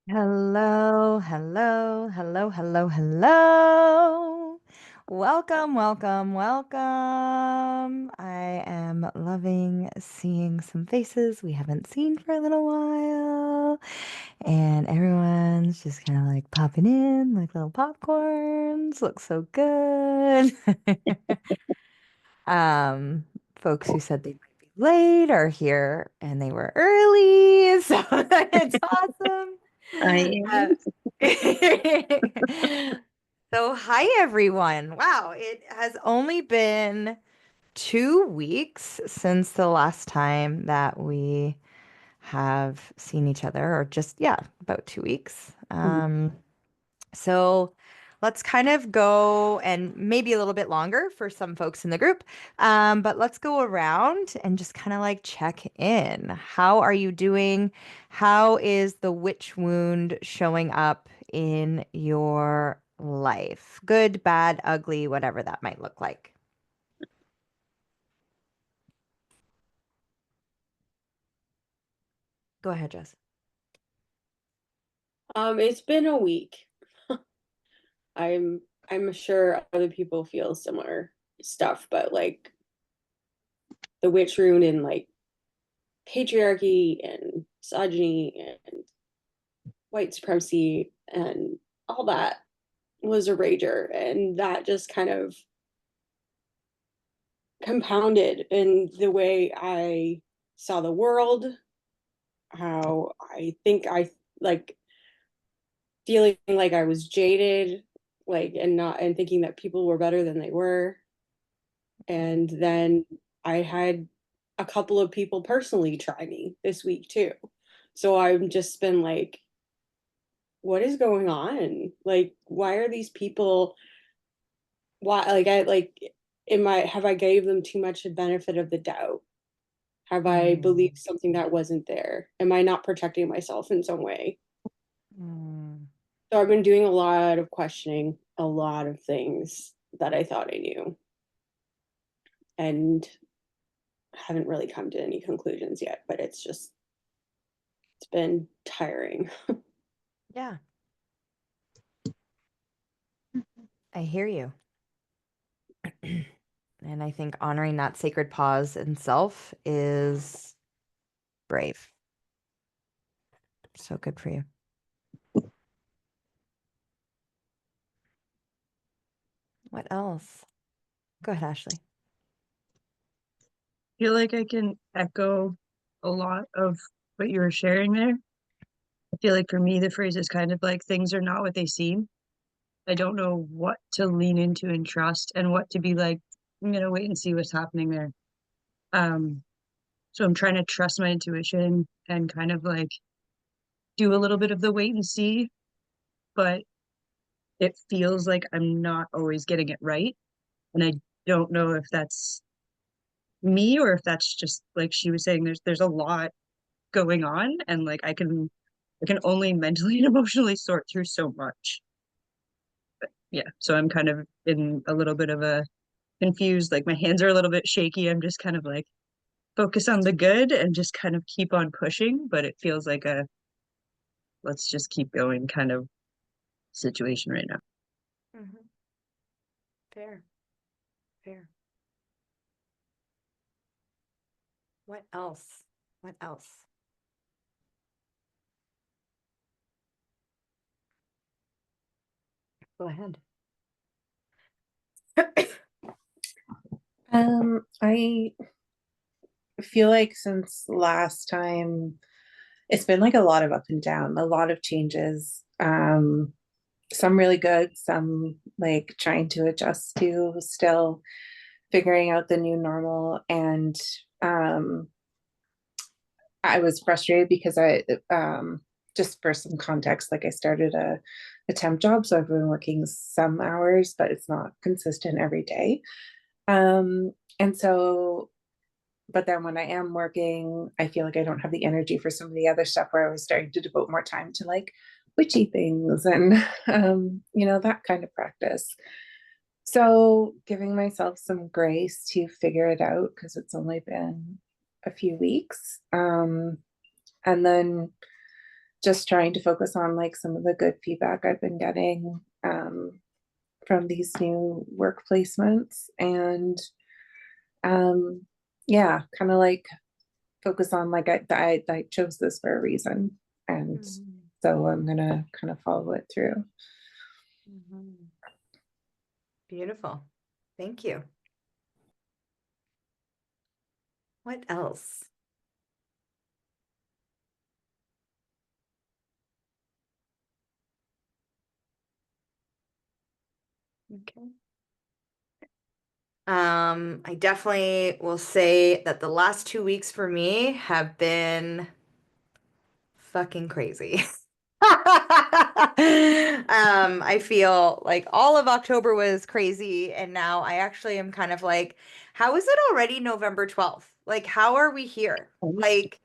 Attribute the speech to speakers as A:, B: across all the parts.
A: Hello, hello, hello, hello, hello. Welcome, welcome, welcome. I am loving seeing some faces we haven't seen for a little while. And everyone's just kind of like popping in like little popcorns. Looks so good. Um, Folks who said they might be late are here and they were early, so it's awesome.
B: I
A: Uh, so hi everyone. Wow, it has only been 2 weeks since the last time that we have seen each other, or just yeah, about 2 weeks. So let's kind of go and maybe a little bit longer for some folks in the group. But let's go around and just kind of like check in. How are you doing? How is the witch wound showing up in your life? Good, bad, ugly, whatever that might look like. Go ahead, Jess.
B: It's been a week. I'm I'm sure other people feel similar stuff, but like the witch rune and like patriarchy and misogyny and white supremacy and all that was a rager, and that just kind of compounded in the way I saw the world, how I think I like feeling like I was jaded, like and thinking that people were better than they were. And then I had a couple of people personally try me this week too. So I've just been like, what is going on? Like, why are these people why like I like am I have I gave them too much benefit of the doubt? Have I
A: Mm,
B: believed something that wasn't there? Am I not protecting myself in some way?
A: mm,
B: So I've been doing a lot of questioning, a lot of things that I thought I knew, and haven't really come to any conclusions yet, but it's been tiring.
A: yeah, I hear you. And I think honoring that sacred pause in self is brave. So good for you. What else? Go ahead, Ashley.
C: Feel like I can echo a lot of what you were sharing there. I feel like for me, the phrase is kind of like things are not what they seem. I don't know what to lean into and trust and what to be like, I'm gonna wait and see what's happening there. Um, so I'm trying to trust my intuition and kind of like do a little bit of the wait and see, but it feels like I'm not always getting it right. And I don't know if that's me or if that's just like she was saying, there's a lot going on and like I can only mentally and emotionally sort through so much. Yeah, so I'm kind of in a little bit of a confused, like my hands are a little bit shaky. I'm just kind of like focus on the good and just kind of keep on pushing, but it feels like a let's just keep going kind of situation right now.
A: Hmm. Fair, fair. What else? What else? Go ahead.
D: I feel like since last time, it's been like a lot of up and down, a lot of changes. Some really good, some like trying to adjust to, still figuring out the new normal. And um, I was frustrated because just for some context, like I started a temp job, so I've been working some hours, but it's not consistent every day. And so but then when I am working, I feel like I don't have the energy for some of the other stuff where I was starting to devote more time to like witchy things and that kind of practice. So giving myself some grace to figure it out because it's only been a few weeks. And then just trying to focus on like some of the good feedback I've been getting from these new work placements, and yeah, kind of like focus on like I chose this for a reason, and so I'm gonna kind of follow it through.
A: Beautiful. Thank you. What else? Okay. I definitely will say that the last 2 weeks for me have been fucking crazy. I feel like all of October was crazy, and now I actually am kind of like, how is it already November 12th? Like, how are we here? Like,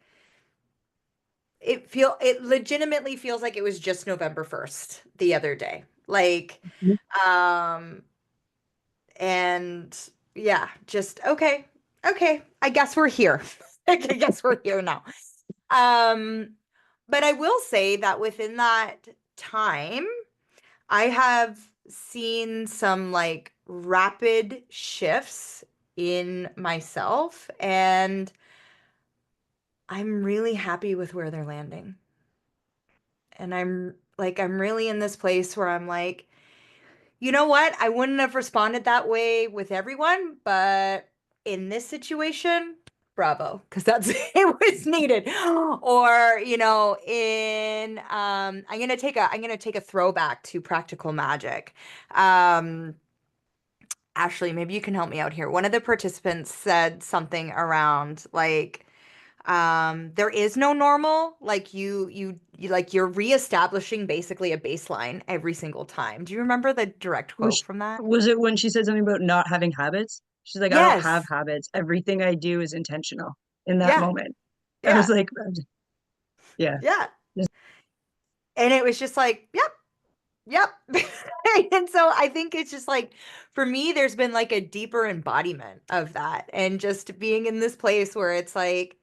A: it legitimately feels like it was just November 1st the other day. Like, um, and yeah, just okay, I guess we're here. I guess we're here now. But I will say that within that time, I have seen some like rapid shifts in myself, and I'm really happy with where they're landing. And I'm really in this place where I'm like, you know what? I wouldn't have responded that way with everyone, but in this situation, bravo, because that's it was needed. Or, I'm gonna take a throwback to practical magic. Ashley, maybe you can help me out here. One of the participants said something around like there is no normal, like you like you're reestablishing basically a baseline every single time. Do you remember the direct quote from that?
C: Was it when she said something about not having habits? She's like, I don't have
A: Yes.
C: habits. Everything I do is intentional in that
A: Yeah.
C: moment. I was
A: Yeah.
C: like, yeah.
A: Yeah. And it was just like, yep. Yep. And so I think it's just like, for me, there's been like a deeper embodiment of that, and just being in this place where it's like,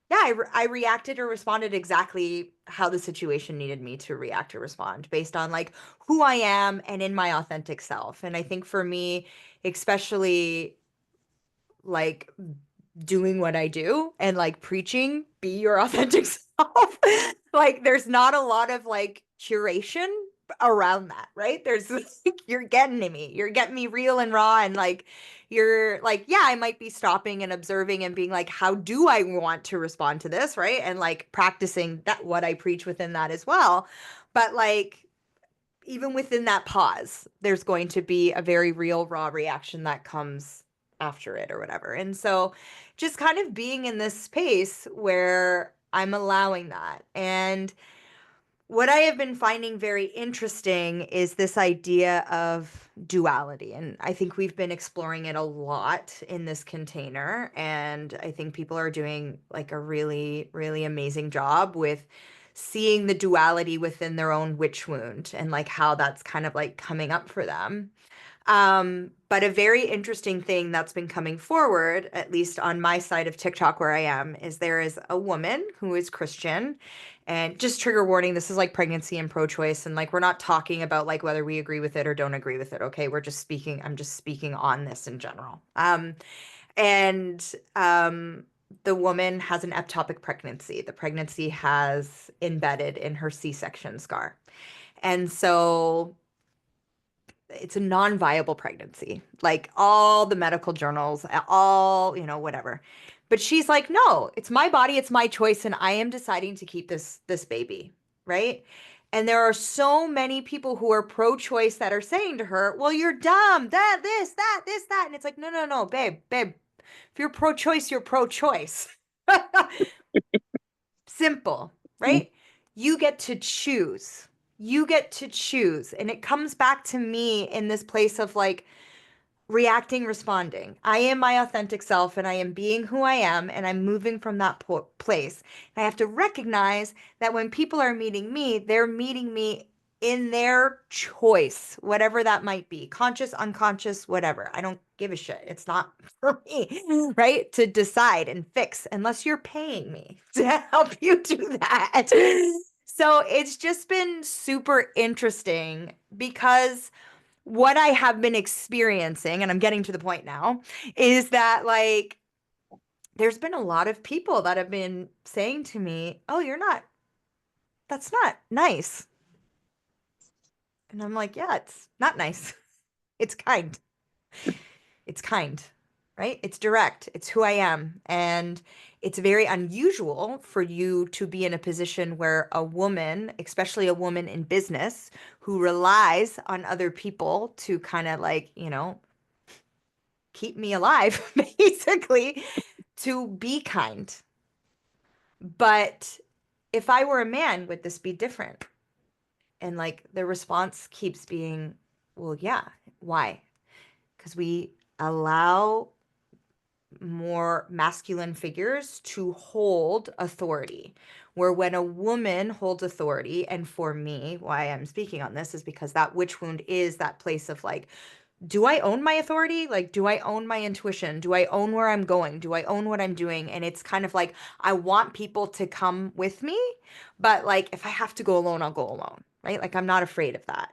A: yeah, I reacted or responded exactly how the situation needed me to react or respond based on like who I am and in my authentic self. And I think for me, especially like doing what I do and like preaching, be your authentic self. Like there's not a lot of like curation around that, right? There's like, you're getting to me. You're getting me real and raw, and like you're like, yeah, I might be stopping and observing and being like, how do I want to respond to this, right? And like practicing that what I preach within that as well. But like even within that pause, there's going to be a very real, raw reaction that comes after it or whatever. And so just kind of being in this space where I'm allowing that. And what I have been finding very interesting is this idea of duality. And I think we've been exploring it a lot in this container. And I think people are doing like a really, really amazing job with seeing the duality within their own witch wound and like how that's kind of like coming up for them. But a very interesting thing that's been coming forward, at least on my side of TikTok where I am, is there is a woman who is Christian. And just trigger warning, this is like pregnancy and pro-choice. And like, we're not talking about like whether we agree with it or don't agree with it. Okay. I'm just speaking on this in general. And the woman has an ectopic pregnancy. The pregnancy has embedded in her C-section scar. And so it's a non-viable pregnancy, like all the medical journals, all, whatever. But she's like, no, it's my body, it's my choice, and I am deciding to keep this baby, right? And there are so many people who are pro-choice that are saying to her, well, you're dumb, that, this, that, this, that. And it's like, no, no, no, babe. If you're pro-choice, you're pro-choice. Simple, right? You get to choose. You get to choose. And it comes back to me in this place of like reacting, responding. I am my authentic self, and I am being who I am, and I'm moving from that place. And I have to recognize that when people are meeting me, they're meeting me in their choice, whatever that might be, conscious, unconscious, whatever. I don't give a shit. It's not for me, right? To decide and fix unless you're paying me to help you do that. So it's just been super interesting because what I have been experiencing, and I'm getting to the point now, is that like there's been a lot of people that have been saying to me, "Oh, that's not nice." And I'm like, "Yeah, it's not nice. It's kind. It's kind, right? It's direct. It's who I am." And it's very unusual for you to be in a position where a woman, especially a woman in business, who relies on other people to kind of like, keep me alive, basically, to be kind. But if I were a man, would this be different? And like the response keeps being, well, yeah. Why? Because we allow more masculine figures to hold authority. Where when a woman holds authority, and for me, why I'm speaking on this is because that witch wound is that place of like, do I own my authority? Like, do I own my intuition? Do I own where I'm going? Do I own what I'm doing? And it's kind of like, I want people to come with me, but like, if I have to go alone, I'll go alone, right? Like, I'm not afraid of that.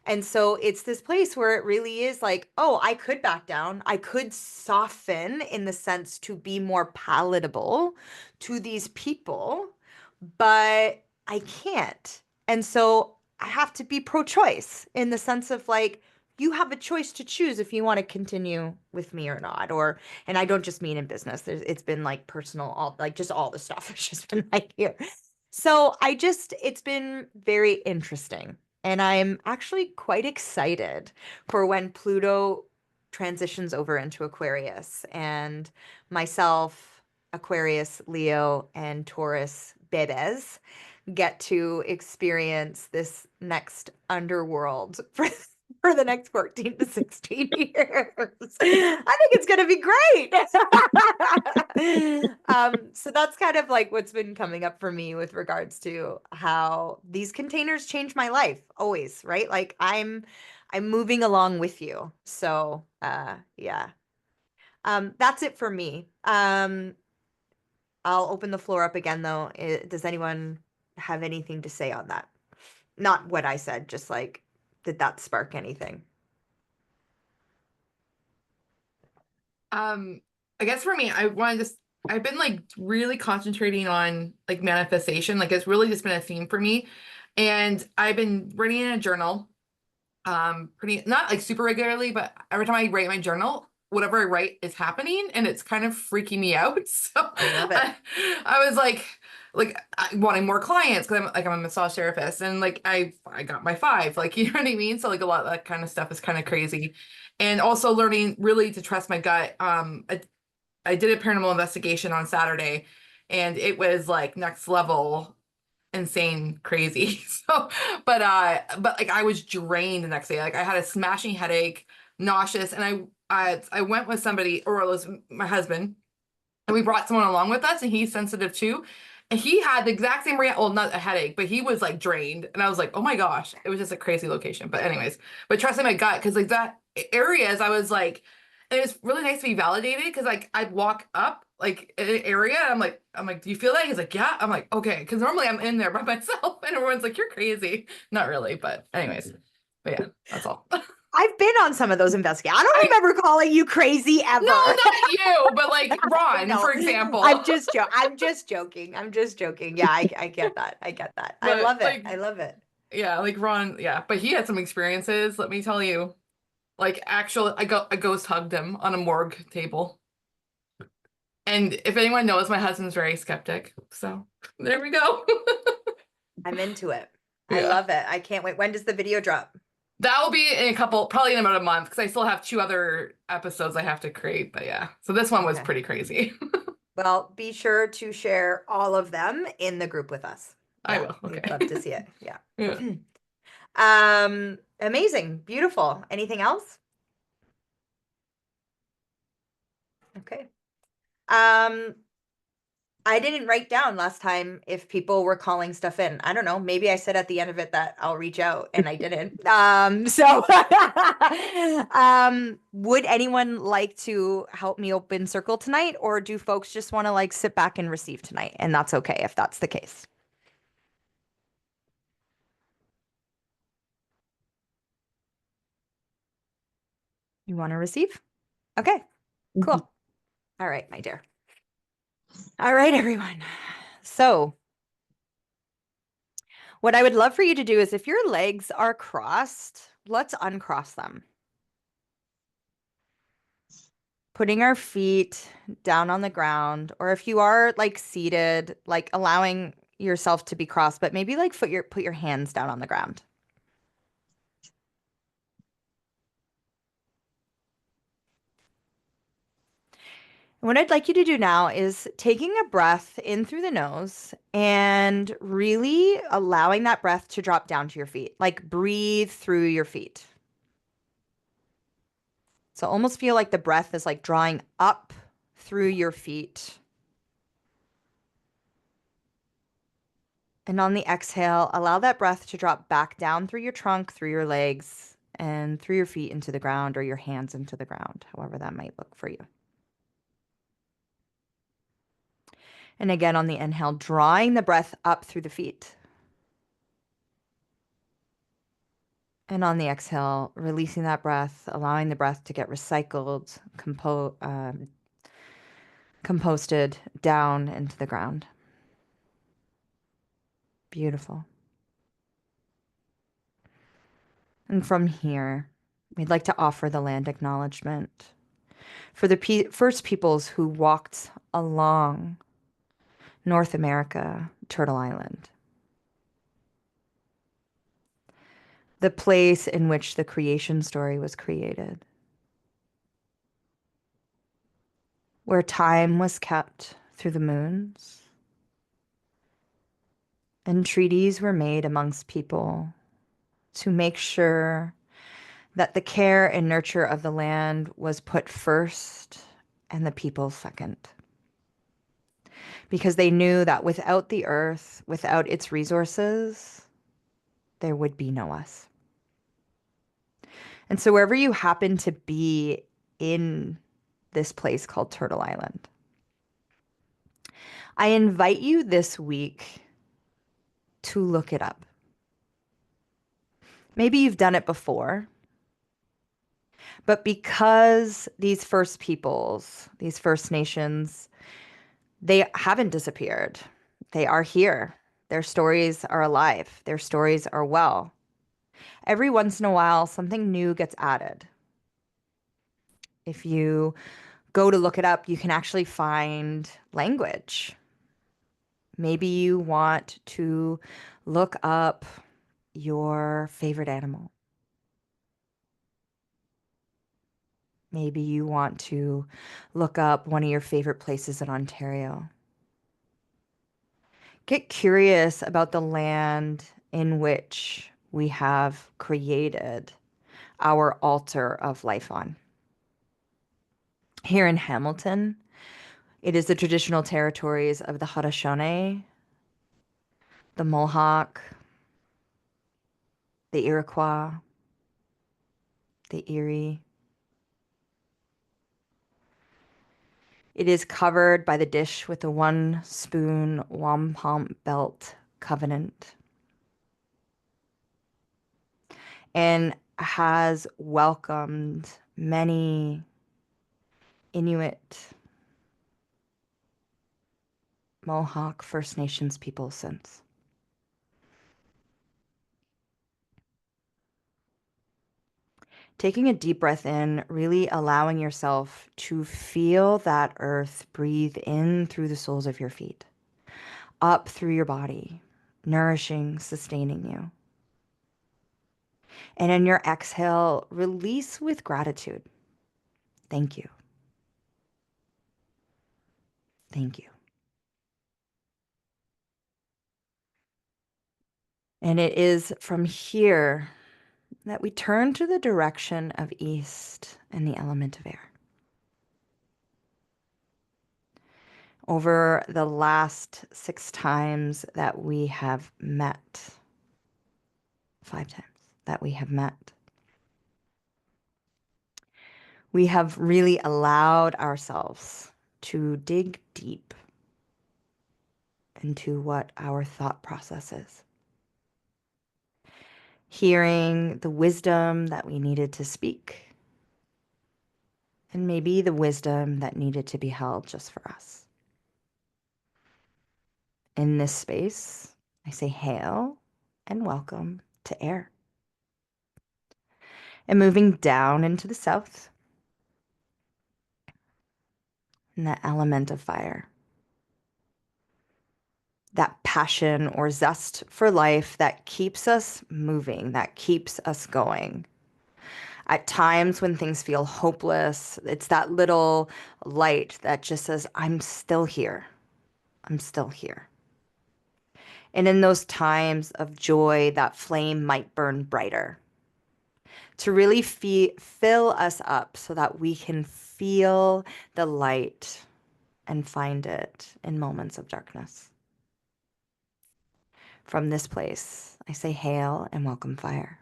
A: And so it's this place where it really is like, oh, I could back down. I could soften in the sense to be more palatable to these people, but I can't. And so I have to be pro choice in the sense of like, you have a choice to choose if you want to continue with me or not. Or, and I don't just mean in business, it's been like personal, all like just all the stuff. It's just been like here. So it's been very interesting. And I'm actually quite excited for when Pluto transitions over into Aquarius and myself, Aquarius, Leo, and Taurus bebes get to experience this next underworld for the next 14 to 16 years. I think it's going to be great. So that's kind of like what's been coming up for me with regards to how these containers change my life always, right? Like I'm moving along with you. So, yeah. That's it for me. I'll open the floor up again though. Does anyone have anything to say on that? Not what I said, just like, did that spark anything?
E: I guess for me, I've been like really concentrating on like manifestation. Like it's really just been a theme for me. And I've been writing in a journal, pretty not like super regularly, but every time I write my journal, whatever I write is happening and it's kind of freaking me out. So
A: I love it.
E: I was like wanting more clients because I'm a massage therapist and like I got my 5, like you know what I mean? So like a lot of that kind of stuff is kind of crazy. And also learning really to trust my gut. I did a paranormal investigation on Saturday and it was like next level insane crazy. So but like I was drained the next day. Like I had a smashing headache, nauseous, and I went with somebody, or it was my husband, and we brought someone along with us and he's sensitive too. And he had the exact same well, not a headache, but he was like drained. And I was like, oh my gosh, it was just a crazy location. But anyways, but trusting my gut, because like that areas, I was like, and it was really nice to be validated because like I'd walk up like in an area, and I'm like, do you feel that? He's like, yeah. I'm like, okay, because normally I'm in there by myself, and everyone's like, you're crazy. Not really, but anyways, but yeah, that's all.
A: I've been on some of those investigations. I don't remember calling you crazy ever.
E: No, not you, but like Ron,
A: No,
E: for example.
A: I'm just joking. I'm just joking. Yeah, I get that. I get that. I
E: But,
A: love it.
E: like,
A: I love it.
E: yeah, like Ron, yeah, but he had some experiences, let me tell you. Like actual, I ghost hugged him on a morgue table. And if anyone knows, my husband's very skeptic. So there we go.
A: I'm into it. I
E: Yeah.
A: love it. I can't wait. When does the video drop?
E: That will be in probably in about a month, because I still have 2 other episodes I have to create. But yeah, so this one was
A: Okay.
E: pretty crazy.
A: Well, be sure to share all of them in the group with us.
E: I
A: Yeah,
E: will. Okay.
A: we'd love to see it. Yeah.
E: Yeah.
A: Amazing. Beautiful. Anything else? Okay. I didn't write down last time if people were calling stuff in. I don't know. Maybe I said at the end of it that I'll reach out and I didn't. So would anyone like to help me open circle tonight, or do folks just want to like sit back and receive tonight? And that's okay if that's the case. You want to receive? Okay, cool.
C: Mhm.
A: All right, my dear. All right, everyone. So, what I would love for you to do is if your legs are crossed, let's uncross them. Putting our feet down on the ground, or if you are like seated, like allowing yourself to be crossed, but maybe like put your hands down on the ground. What I'd like you to do now is taking a breath in through the nose and really allowing that breath to drop down to your feet. Like breathe through your feet. So almost feel like the breath is like drawing up through your feet. And on the exhale, allow that breath to drop back down through your trunk, through your legs, and through your feet into the ground or your hands into the ground, however that might look for you. And again, on the inhale, drawing the breath up through the feet. And on the exhale, releasing that breath, allowing the breath to get recycled, composted down into the ground. Beautiful. And from here, we'd like to offer the land acknowledgement for the first peoples who walked along North America, Turtle Island, the place in which the creation story was created, where time was kept through the moons, and treaties were made amongst people to make sure that the care and nurture of the land was put first and the people second. Because they knew that without the earth, without its resources, there would be no us. And so wherever you happen to be in this place called Turtle Island, I invite you this week to look it up. Maybe you've done it before, but because these first peoples, these First Nations, they haven't disappeared. They are here. Their stories are alive. Their stories are well. Every once in a while, something new gets added. If you go to look it up, you can actually find language. Maybe you want to look up your favorite animal. Maybe you want to look up one of your favorite places in Ontario. Get curious about the land in which we have created our altar of life on. Here in Hamilton, it is the traditional territories of the Haudenosaunee, the Mohawk, the Iroquois, the Erie. It is covered by the dish with the one spoon wampum belt covenant and has welcomed many Inuit, Mohawk, First Nations people since. Taking a deep breath in, really allowing yourself to feel that earth breathe in through the soles of your feet, up through your body, nourishing, sustaining you. And in your exhale, release with gratitude. Thank you. Thank you. And it is from here that we turn to the direction of east and the element of air. Over the last 6 times that we have met, 5 times that we have met, we have really allowed ourselves to dig deep into what our thought process is. Hearing the wisdom that we needed to speak, and maybe the wisdom that needed to be held just for us. In this space, I say hail and welcome to air. And moving down into the south, in the element of fire. That passion or zest for life that keeps us moving, that keeps us going. At times when things feel hopeless, it's that little light that just says, I'm still here. I'm still here. And in those times of joy, that flame might burn brighter to really fill us up so that we can feel the light and find it in moments of darkness. From this place, I say hail and welcome fire.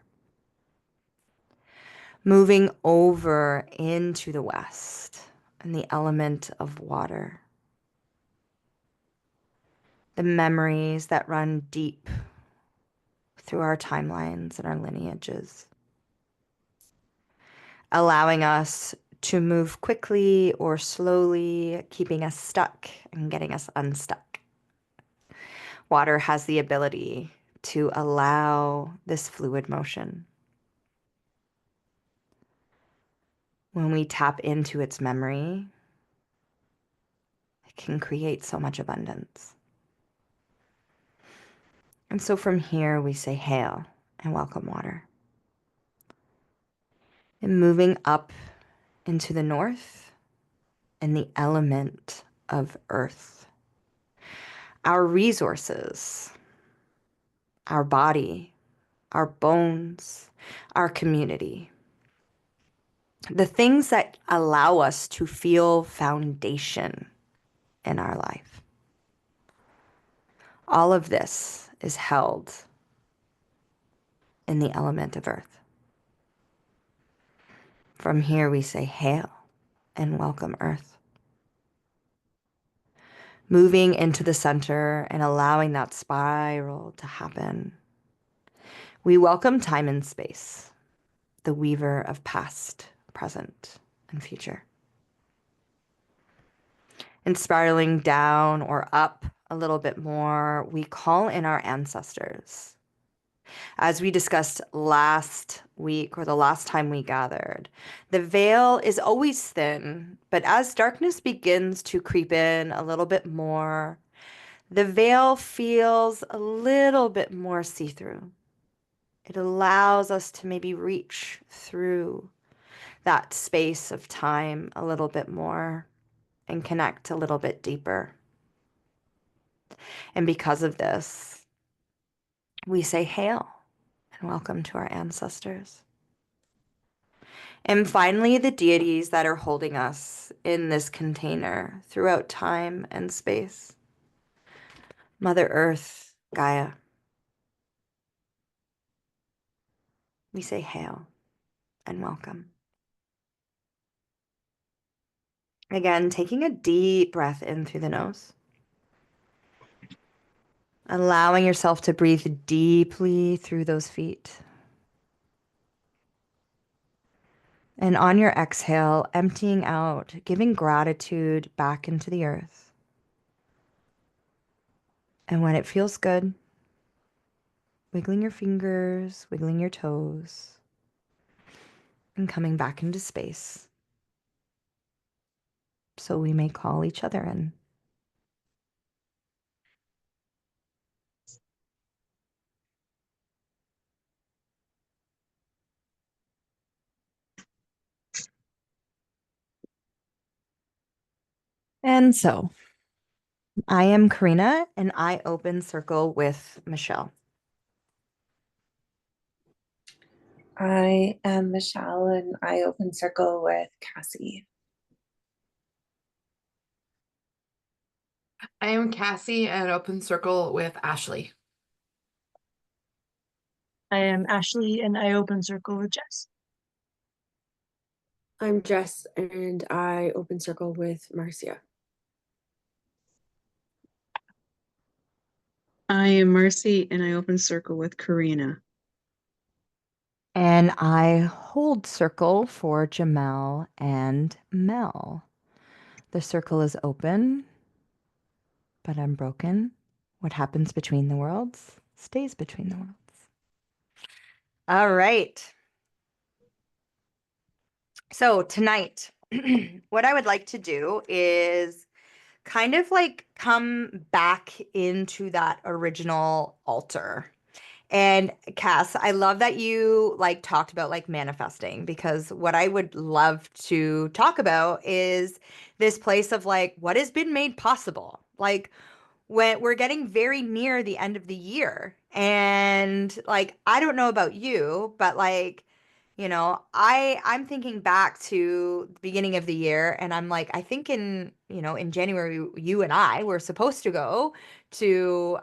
A: Moving over into the west and the element of water. The memories that run deep through our timelines and our lineages. Allowing us to move quickly or slowly, keeping us stuck and getting us unstuck. Water has the ability to allow this fluid motion. When we tap into its memory, it can create so much abundance. And so from here, we say hail and welcome water. And moving up into the north in the element of earth. Our resources, our body, our bones, our community. The things that allow us to feel foundation in our life. All of this is held in the element of earth. From here we say hail and welcome earth. Moving into the center and allowing that spiral to happen. We welcome time and space, the weaver of past, present, and future. And spiraling down or up a little bit more, we call in our ancestors. As we discussed last week or the last time we gathered, the veil is always thin, but as darkness begins to creep in a little bit more, the veil feels a little bit more see-through. It allows us to maybe reach through that space of time a little bit more and connect a little bit deeper. And because of this, we say hail and welcome to our ancestors. And finally, the deities that are holding us in this container throughout time and space. Mother Earth, Gaia. We say hail and welcome. Again, taking a deep breath in through the nose. Allowing yourself to breathe deeply through those feet. And on your exhale, emptying out, giving gratitude back into the earth. And when it feels good, wiggling your fingers, wiggling your toes, and coming back into space. So we may call each other in. And so, I am Karena, and I open circle with Michelle.
D: I am Michelle and I open circle with Cassie.
E: I am Cassie at Open Circle with Ashley.
C: I am Ashley and I open circle with Jess.
B: I'm Jess and I open circle with Marcia.
F: I am Mercy and I open circle with Karena.
A: And I hold circle for Jamel and Mel. The circle is open, but unbroken. What happens between the worlds stays between the worlds. All right. So tonight, what I would like to do is kind of like come back into that original altar. And Cass, I love that you like talked about like manifesting, because what I would love to talk about is this place of like what has been made possible. Like when we're getting very near the end of the year, and like I don't know about you, but like I'm thinking back to the beginning of the year, and I'm like, I think in January, you and I were supposed to go to,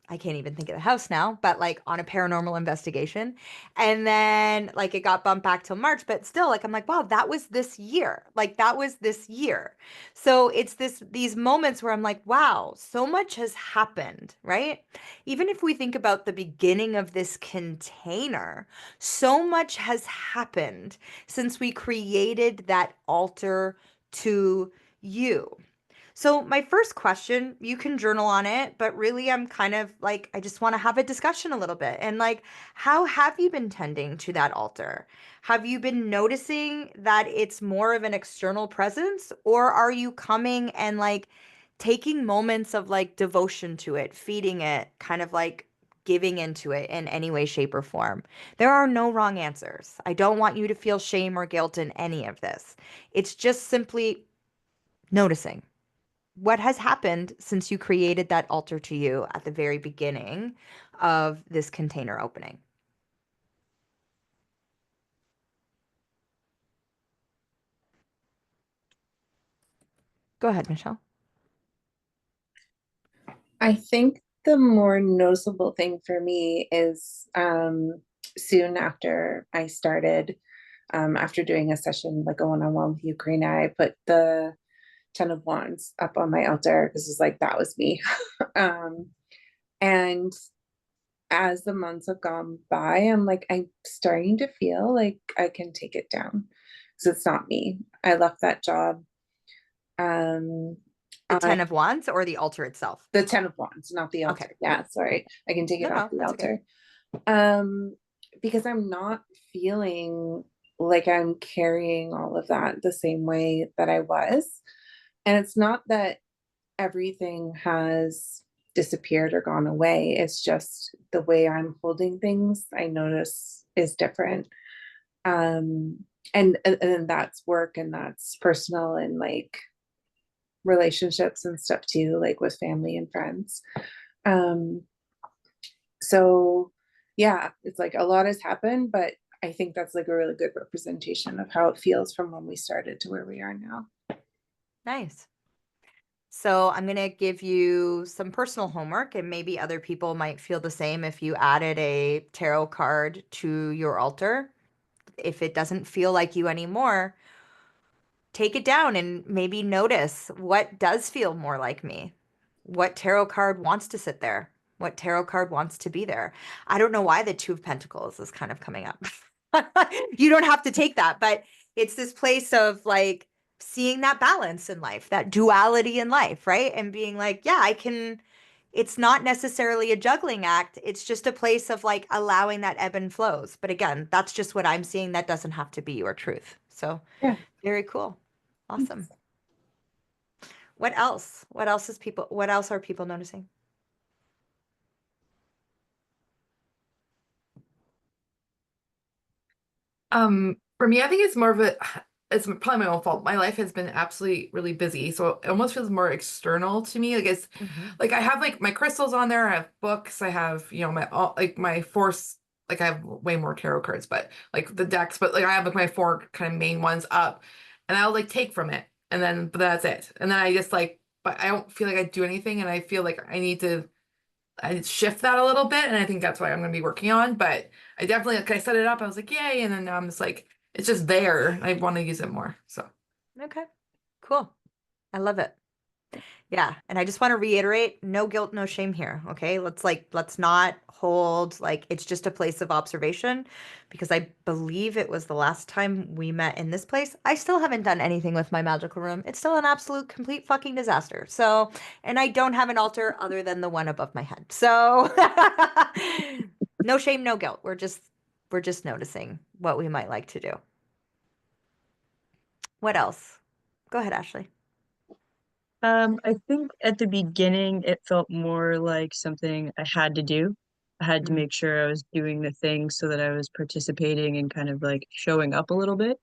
A: I can't even think of the house now, but like on a paranormal investigation. And then like it got bumped back till March, but still like, I'm like, wow, that was this year. Like that was this year. So it's these moments where I'm like, wow, so much has happened, right? Even if we think about the beginning of this container, so much has happened since we created that altar to you. So, my first question, you can journal on it, but really, I'm kind of like, I just want to have a discussion a little bit. And, like, how have you been tending to that altar? Have you been noticing that it's more of an external presence, or are you coming and like taking moments of like devotion to it, feeding it, kind of like giving into it in any way, shape, or form? There are no wrong answers. I don't want you to feel shame or guilt in any of this. It's just simply noticing what has happened since you created that altar to you at the very beginning of this container opening. Go ahead, Michelle.
D: I think the more noticeable thing for me is soon after I started, after doing a session, like a one-on-one with you, Karena, I put the 10 of Wands up on my altar because it's like, that was me. And as the months have gone by, I'm like, I'm starting to feel like I can take it down because it's not me. I left that job.
A: The 10 of Wands or the altar itself?
D: The 10 of Wands, not the altar.
A: Okay.
D: Yeah, sorry. I can take it off the
A: that's
D: altar.
A: okay.
D: Because I'm not feeling like I'm carrying all of that the same way that I was. And it's not that everything has disappeared or gone away. It's just the way I'm holding things, I notice is different. And that's work and that's personal and like relationships and stuff too, like with family and friends. So yeah, it's like a lot has happened, but I think that's like a really good representation of how it feels from when we started to where we are now.
A: Nice. So I'm going to give you some personal homework, and maybe other people might feel the same if you added a tarot card to your altar. If it doesn't feel like you anymore, take it down and maybe notice what does feel more like me. What tarot card wants to sit there? What tarot card wants to be there? I don't know why the Two of Pentacles is kind of coming up. You don't have to take that, but it's this place of like seeing that balance in life, that duality in life, right? And being like, yeah, I can. It's not necessarily a juggling act. It's just a place of like allowing that ebb and flows. But again, that's just what I'm seeing. That doesn't have to be your truth. So,
D: yeah,
A: very cool. Awesome. What else? What else are people noticing?
E: For me, I think it's more of it's probably my own fault. My life has been absolutely really busy, so it almost feels more external to me. Like it's like I have like my crystals on there, I have books, I have, my all like my force, like I have way more tarot cards, but like the decks, but like I have like my four kind of main ones up, and I'll like take from it, and then but that's it. And then I just like, but I don't feel like I do anything, and I feel like I shift that a little bit, and I think that's what I'm going to be working on. But I definitely, like, I set it up, I was like, yay, and then now I'm just like, it's just there. I want to use it more. So
A: Okay, cool. I love it. Yeah, and I just want to reiterate, no guilt, no shame here, okay? Let's not hold like it's just a place of observation because I believe it was the last time we met in this place. I still haven't done anything with my magical room. It's still an absolute complete fucking disaster. So, and I don't have an altar other than the one above my head. So, no shame, no guilt. We're just noticing what we might like to do. What else? Go ahead, Ashley.
C: I think at the beginning it felt more like something I had to do. I had to
A: Mm,
C: make sure I was doing the thing so that I was participating and kind of like showing up a little bit.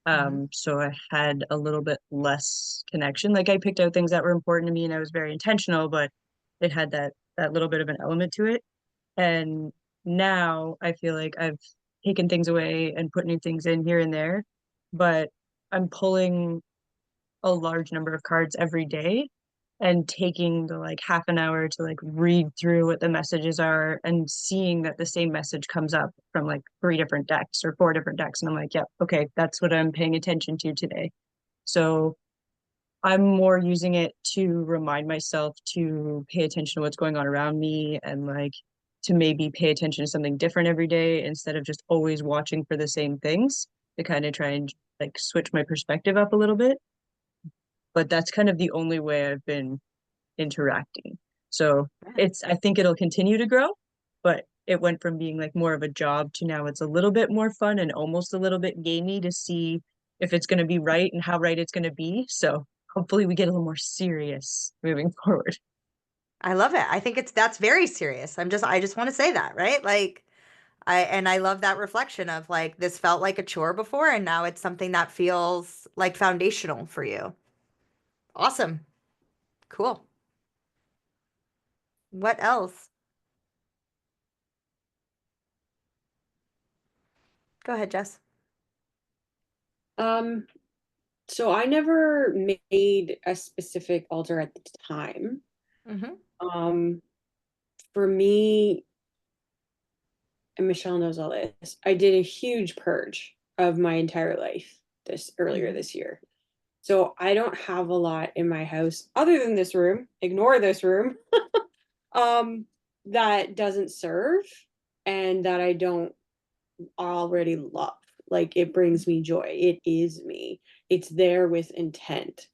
A: mm-hmm.
C: So I had a little bit less connection. Like I picked out things that were important to me and I was very intentional, but it had that little bit of an element to it. And now I feel like I've taken things away and put new things in here and there, but I'm pulling a large number of cards every day and taking the like half an hour to like read through what the messages are and seeing that the same message comes up from like three different decks or four different decks. And I'm like, yep, okay, that's what I'm paying attention to today. So I'm more using it to remind myself to pay attention to what's going on around me and like to maybe pay attention to something different every day instead of just always watching for the same things to kind of try and like switch my perspective up a little bit. But that's kind of the only way I've been interacting. So I think it'll continue to grow, but it went from being like more of a job to now it's a little bit more fun and almost a little bit gamey to see if it's going to be right and how right it's going to be. So hopefully we get a little more serious moving forward.
A: I love it. I think that's very serious. I just want to say that, right? Like I love that reflection of like this felt like a chore before and now it's something that feels like foundational for you. Awesome. Cool. What else? Go ahead, Jess.
B: Um, so I never made a specific altar at the time.
A: Mm-hmm.
B: Um, for me, and Michelle knows all this, I did a huge purge of my entire life earlier
A: Mm-hmm.
B: this year. So I don't have a lot in my house other than this room. Ignore this room. um, that doesn't serve and that I don't already love. Like it brings me joy. It is me. It's there with intent.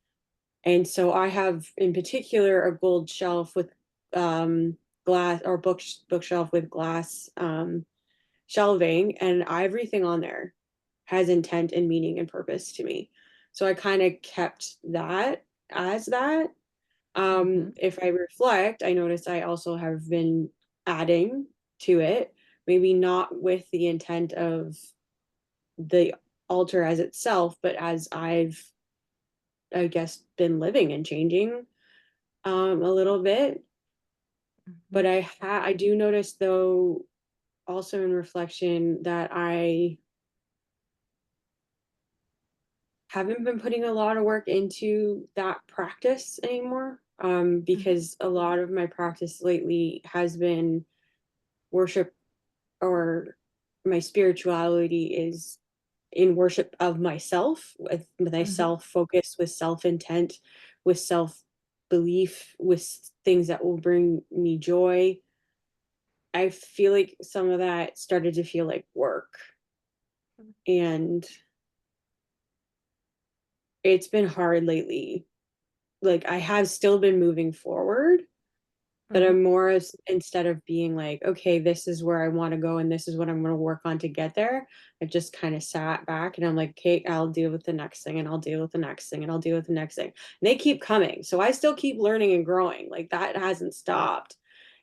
B: And so I have in particular a gold shelf with glass or bookshelf with glass shelving, and everything on there has intent and meaning and purpose to me. So I kind of kept that as that.
A: Mm-hmm.
B: If I reflect, I notice I also have been adding to it, maybe not with the intent of the altar as itself, but as I've, I guess, been living and changing a little bit.
A: Mm-hmm.
B: But I do notice though, also in reflection, that I haven't been putting a lot of work into that practice anymore.
A: Mm-hmm.
B: Because a lot of my practice lately has been worship, or my spirituality is in worship of myself, with
A: Mm-hmm.
B: myself focus, with self intent, with self belief, with things that will bring me joy. I feel like some of that started to feel like work, and it's been hard lately. Like I have still been moving forward, but
A: Mm-hmm.
B: I'm more as, instead of being like, okay, this is where I want to go and this is what I'm going to work on to get there, I just kind of sat back and I'm like, okay, I'll deal with the next thing and I'll deal with the next thing and I'll deal with the next thing. And they keep coming. So I still keep learning and growing. Like that hasn't stopped.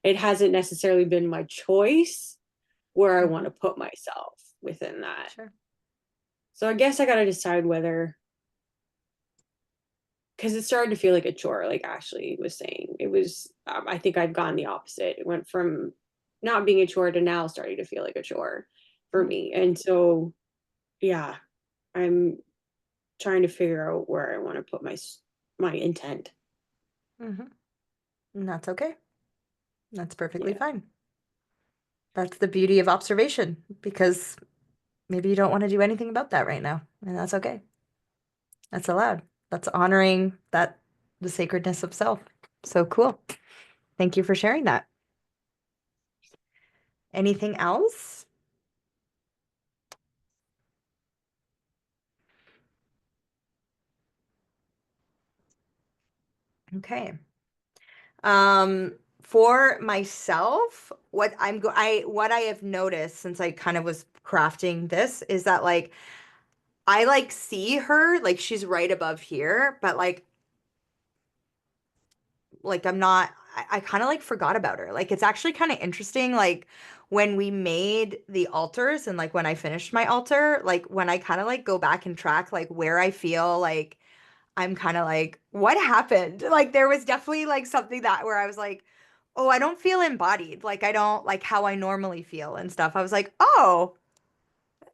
B: It hasn't necessarily been my choice where I want
A: Mm-hmm.
B: to put myself within that.
A: Sure.
B: So I guess I got to decide whether, because it started to feel like a chore, like Ashley was saying. It was, I think I've gone the opposite. It went from not being a chore to now starting to feel like a chore for
A: Mm-hmm.
B: me. And so, yeah, I'm trying to figure out where I want to put my intent.
A: Mm-hmm. And that's okay. That's perfectly
B: Yeah.
A: fine. That's the beauty of observation because maybe you don't want to do anything about that right now, and that's okay. That's allowed. That's honoring that the sacredness of self. So cool. Thank you for sharing that. Anything else? Okay. For myself, what I have noticed since I kind of was crafting this is that like I like see her, like she's right above here, but like I'm not, I kind of like forgot about her. Like it's actually kind of interesting, like when we made the altars and like when I finished my altar, like when I kind of like go back and track like where I feel like I'm kind of like, what happened? Like there was definitely like something that where I was like, oh, I don't feel embodied. Like I don't like how I normally feel and stuff. I was like, oh,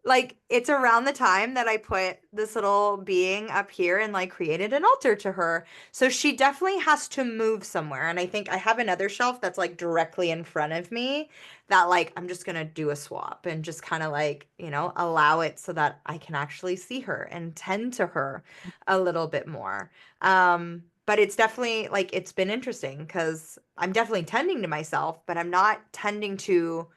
A: like it's around the time that I put this little being up here and like created an altar to her. So she definitely has to move somewhere. And I think I have another shelf that's like directly in front of me that like I'm just gonna do a swap and just kind of like, allow it so that I can actually see her and tend to her a little bit more. But it's definitely like it's been interesting because I'm definitely tending to myself, but I'm not tending to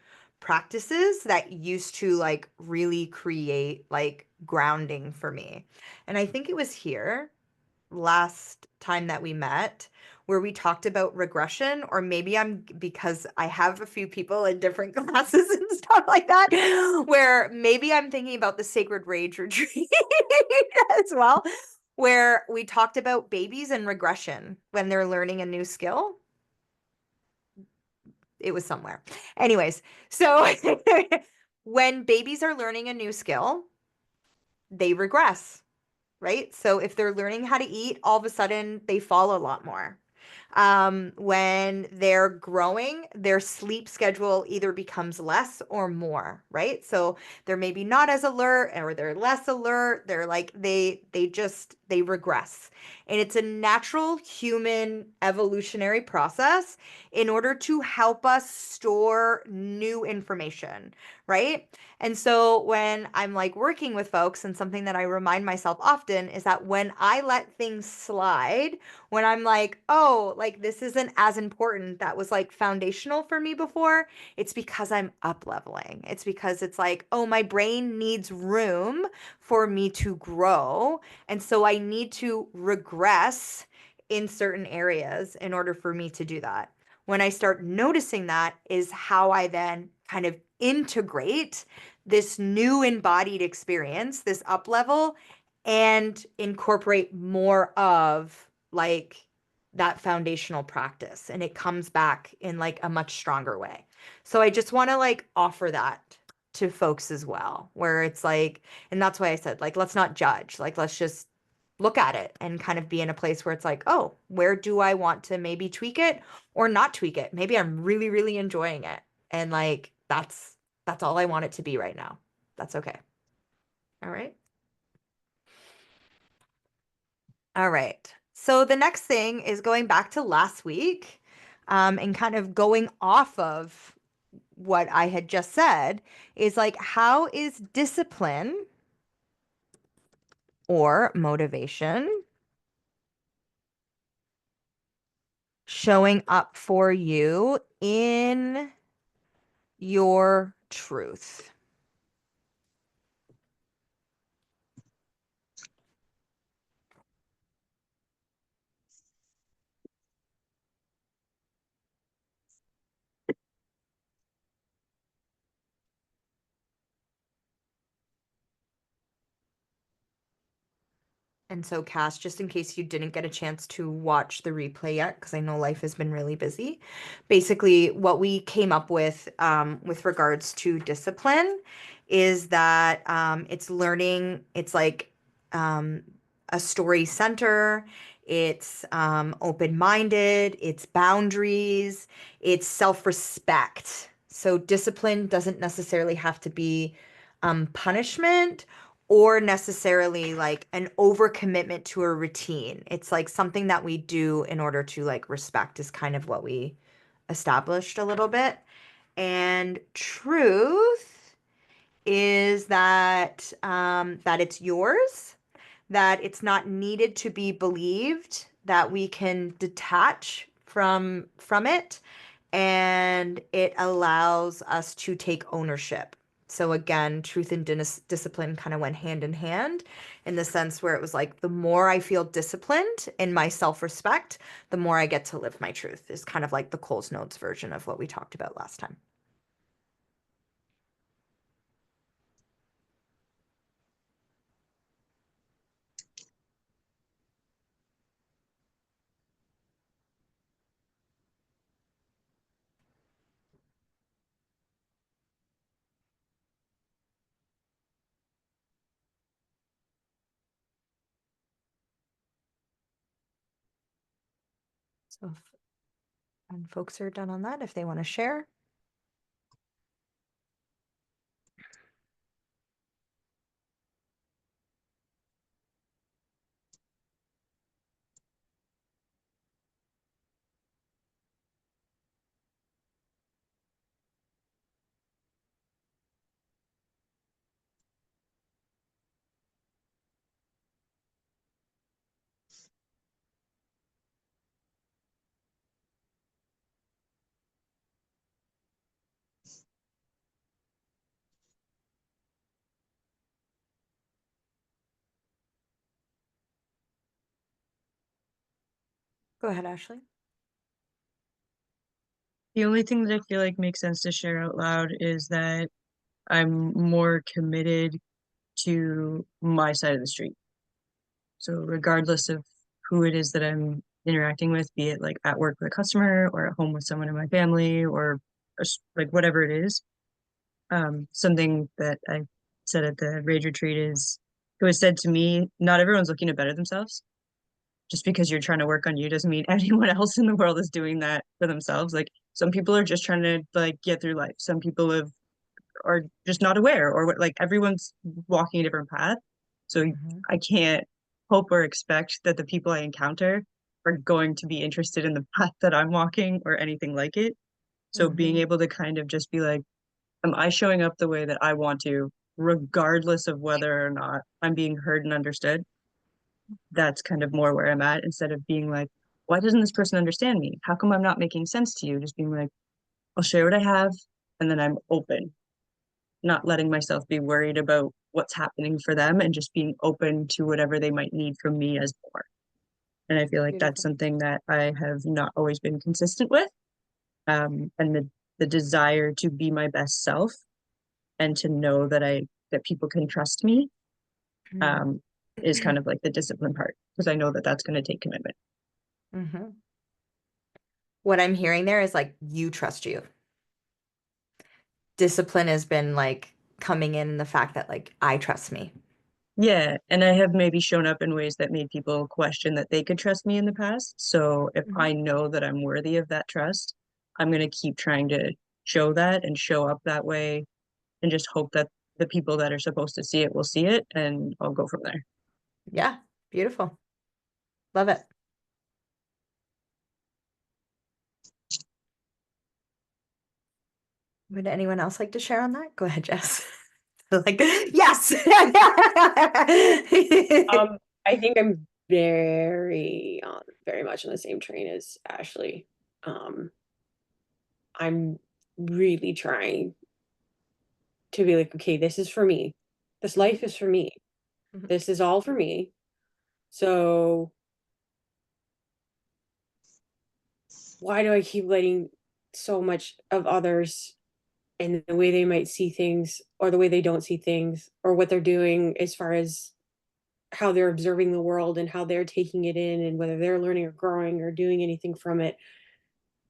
A: practices that used to like really create like grounding for me. And I think it was here last time that we met where we talked about regression, or maybe I'm because I have a few people in different classes and stuff like that, where maybe I'm thinking about the Sacred Rage retreat as well, where we talked about babies and regression when they're learning a new skill. It was somewhere. Anyways, so when babies are learning a new skill, they regress, right? So if they're learning how to eat, all of a sudden they fall a lot more. When they're growing, their sleep schedule either becomes less or more, right? So they're maybe not as alert or they're less alert. They're like they regress. And it's a natural human evolutionary process in order to help us store new information, right? And so when I'm like working with folks, and something that I remind myself often is that when I let things slide, when I'm like, oh, like this isn't as important, that was like foundational for me before, it's because I'm up leveling. It's because it's like, oh, my brain needs room for me to grow. And so I need to regress in certain areas in order for me to do that. When I start noticing that is how I then kind of integrate this new embodied experience, this up level, and incorporate more of like that foundational practice. And it comes back in like a much stronger way. So I just want to like offer that to folks as well, where it's like, and that's why I said, like, let's not judge, like, let's just look at it and kind of be in a place where it's like, oh, where do I want to maybe tweak it or not tweak it? Maybe I'm really, really enjoying it. And like, that's all I want it to be right now. That's okay. All right. All right. So the next thing is going back to last week, and kind of going off of what I had just said is like, how is discipline or motivation showing up for you in your truth? And so, Cass, just in case you didn't get a chance to watch the replay yet, because I know life has been really busy, basically what we came up with regards to discipline is that it's learning, it's like um, a story center, it's open-minded, it's boundaries, it's self-respect. So discipline doesn't necessarily have to be punishment or necessarily like an overcommitment to a routine. It's like something that we do in order to like respect is kind of what we established a little bit. And truth is that that it's yours, that it's not needed to be believed, that we can detach from it, and it allows us to take ownership. So again, truth and discipline kind of went hand in hand, in the sense where it was like, the more I feel disciplined in my self-respect, the more I get to live my truth, is kind of like the Coles Notes version of what we talked about last time. So when folks are done on that, if they want to share. Go ahead, Ashley.
C: The only thing that I feel like makes sense to share out loud is that I'm more committed to my side of the street. So regardless of who it is that I'm interacting with, be it like at work with a customer or at home with someone in my family, or like whatever it is, something that I said at the Rage Retreat is, it was said to me, not everyone's looking to better themselves. Just because you're trying to work on you doesn't mean anyone else in the world is doing that for themselves. Like some people are just trying to like get through life. Some people are just not aware, or what, like everyone's walking a different path. So I can't hope or expect that the people I encounter are going to be interested in the path that I'm walking or anything like it. So being able to kind of just be like, am I showing up the way that I want to, regardless of whether or not I'm being heard and understood? That's kind of more where I'm at, instead of being like, why doesn't this person understand me? How come I'm not making sense to you? Just being like, I'll share what I have, and then I'm open, not letting myself be worried about what's happening for them, and just being open to whatever they might need from me as more. And I feel like that's
A: Beautiful.
C: something that I have not always been consistent with. And the desire to be my best self, and to know that people can trust me, um, is kind of like the discipline part, because I know that that's going to take commitment.
A: What I'm hearing there is like, you trust you. Discipline has been like coming in the fact that like, I trust me.
C: Yeah, and I have maybe shown up in ways that made people question that they could trust me in the past. So if I know that I'm worthy of that trust, I'm going to keep trying to show that and show up that way, and just hope that the people that are supposed to see it will see it, and I'll go from there.
A: Yeah, beautiful. Love it. Would anyone else like to share on that? Go ahead, Jess. Like, yes.
B: I think I'm very much on the same train as Ashley. I'm really trying to be like, okay, this is for me. This life is for me. This is all for me. So why do I keep letting so much of others and the way they might see things, or the way they don't see things, or what they're doing as far as how they're observing the world and how they're taking it in, and whether they're learning or growing or doing anything from it?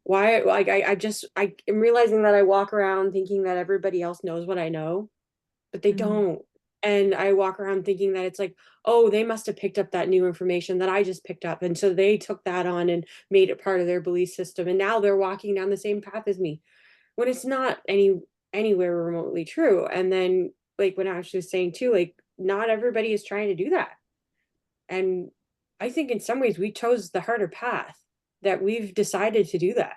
B: Why, like, I am realizing that I walk around thinking that everybody else knows what I know, but they don't. And I walk around thinking that it's like, oh, they must have picked up that new information that I just picked up, and so they took that on and made it part of their belief system, and now they're walking down the same path as me, when it's not anywhere remotely true. And then, like, when Ash was saying too, like, not everybody is trying to do that. And I think in some ways we chose the harder path, that we've decided to do that,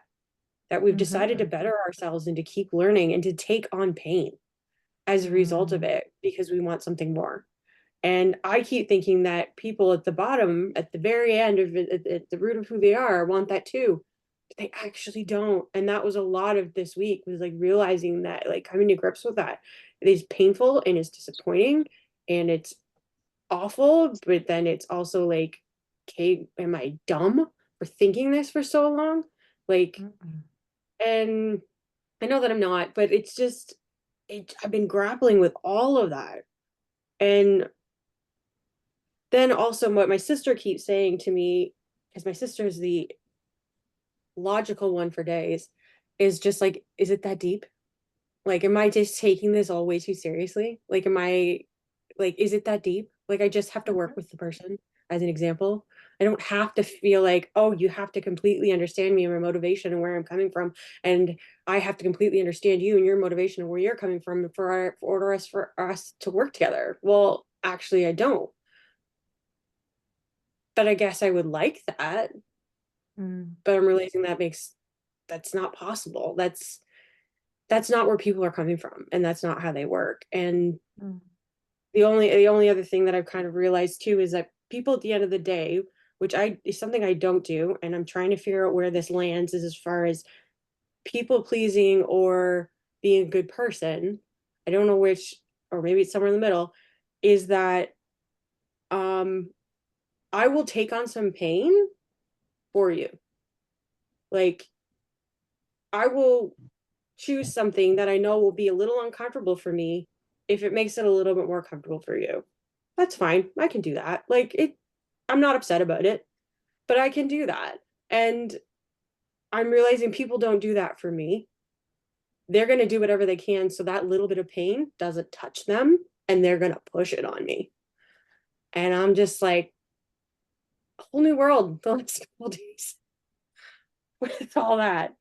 B: that we've decided to better ourselves and to keep learning and to take on pain as a result of it, because we want something more. And I keep thinking that people at the bottom, at the very end of it, at the root of who they are, want that too. But they actually don't. And that was a lot of this week, was like realizing that, like coming to grips with that. It is painful and it's disappointing and it's awful, but then it's also like, okay, am I dumb for thinking this for so long? Like, and I know that I'm not, but it's just, I've been grappling with all of that. And then also what my sister keeps saying to me, because my sister is the logical one for days, is just like, is it that deep? Like, am I just taking this all way too seriously? Like, am I, like, is it that deep? Like, I just have to work with the person, as an example. I don't have to feel like, oh, you have to completely understand me and my motivation and where I'm coming from. And I have to completely understand you and your motivation and where you're coming from for us to work together. Well, actually, I don't. But I guess I would like that. But I'm realizing that's not possible. That's not where people are coming from, and that's not how they work. And the only other thing that I've kind of realized too is that people at the end of the day, which is something I don't do, and I'm trying to figure out where this lands, is as far as people pleasing or being a good person. I don't know which, or maybe it's somewhere in the middle, is that um I will take on some pain for you. Like, I will choose something that I know will be a little uncomfortable for me if it makes it a little bit more comfortable for you. That's fine. I can do that. Like, I'm not upset about it, but I can do that. And I'm realizing people don't do that for me. They're going to do whatever they can so that little bit of pain doesn't touch them, and they're going to push it on me. And I'm just like, a whole new world the next couple days with all that.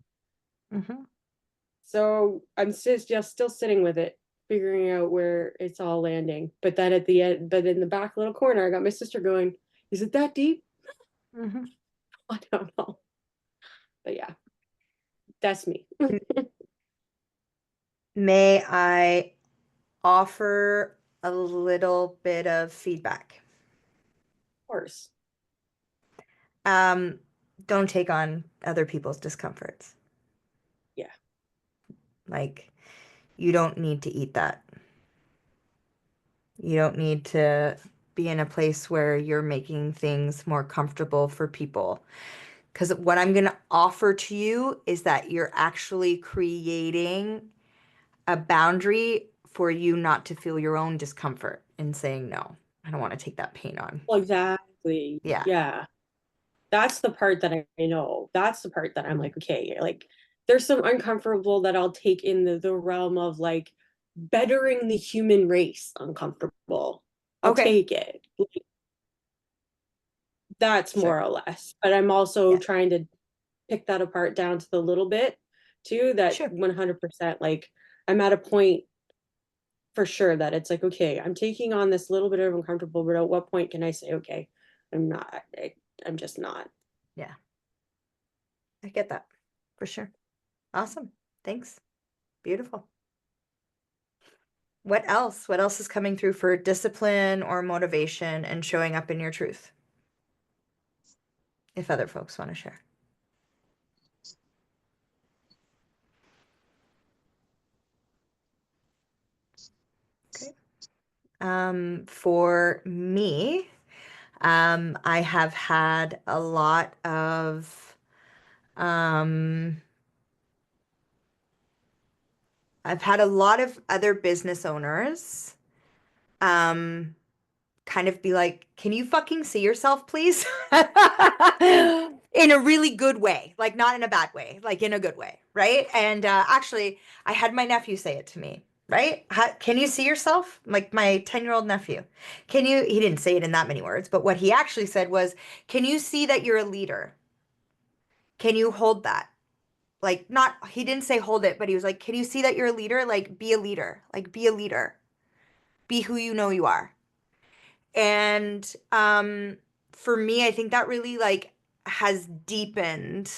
B: So I'm just still sitting with it, figuring out where it's all landing. But then at the end, but in the back little corner, I got my sister going, is it that deep? I don't know. But yeah, that's me. Of
A: May I offer a little bit of feedback?
B: course.
A: Don't take on other people's discomforts.
B: Yeah.
A: Like, you don't need to eat that. You don't need to be in a place where you're making things more comfortable for people. Because what I'm going to offer to you is that you're actually creating a boundary for you not to feel your own discomfort in saying, no, I don't want to take that pain on.
B: Well, exactly.
A: Yeah.
B: Yeah. That's the part that I know. That's the part that I'm like, okay, like there's some uncomfortable that I'll take in the realm of like bettering the human race uncomfortable. I'll
A: Okay.
B: take it. Like, that's
A: Sure.
B: more or less. But I'm also
A: Yeah.
B: trying to pick that apart down to the little bit too, that
A: Sure.
B: 100%, like I'm at a point for sure that it's like, okay, I'm taking on this little bit of uncomfortable, but at what point can I say, okay, I'm not, I'm just not.
A: Yeah. I get that for sure. Awesome. Thanks. Beautiful. What else? What else is coming through for discipline or motivation and showing up in your truth? If other folks want to share. Okay. For me, I have had a lot of, I've had a lot of other business owners, kind of be like, can you fucking see yourself, please? In a really good way, like not in a bad way, like in a good way, right? And actually, I had my nephew say it to me, right? Can you see yourself? Like my 10-year-old nephew. He didn't say it in that many words, but what he actually said was, can you see that you're a leader? Can you hold that? Like, not, he didn't say hold it, but he was like, can you see that you're a leader? Like, be a leader. Like, be a leader. Be who you know you are. And for me, I think that really like has deepened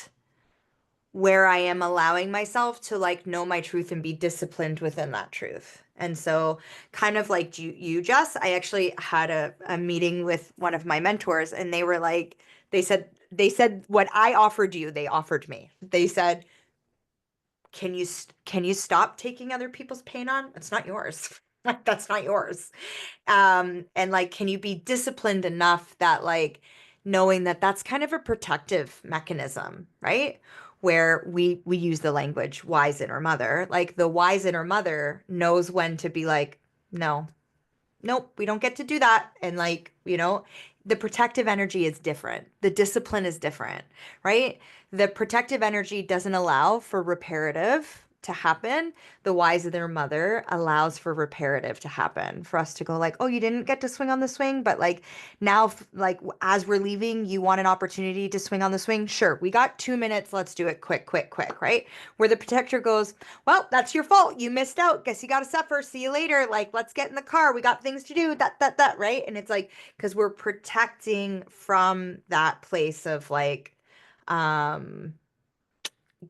A: where I am allowing myself to like know my truth and be disciplined within that truth. And so, kind of like Jess, I actually had a meeting with one of my mentors, and they were like, they said what I offered you, they offered me. They said, can you stop taking other people's pain on? It's not yours. Like that's not yours. And like, can you be disciplined enough that like knowing that that's kind of a protective mechanism, right? Where we use the language wise inner mother, like the wise inner mother knows when to be like, no, nope, we don't get to do that. And like, the protective energy is different. The discipline is different, right? The protective energy doesn't allow for reparative to happen. The wise of their mother allows for reparative to happen, for us to go like, oh, you didn't get to swing on the swing, but like now, like as we're leaving, you want an opportunity to swing on the swing? Sure, we got 2 minutes. Let's do it quick, quick, quick, right? Where the protector goes, well, that's your fault. You missed out. Guess you got to suffer. See you later. Like, let's get in the car. We got things to do. That, right? And it's like, because we're protecting from that place of like, um,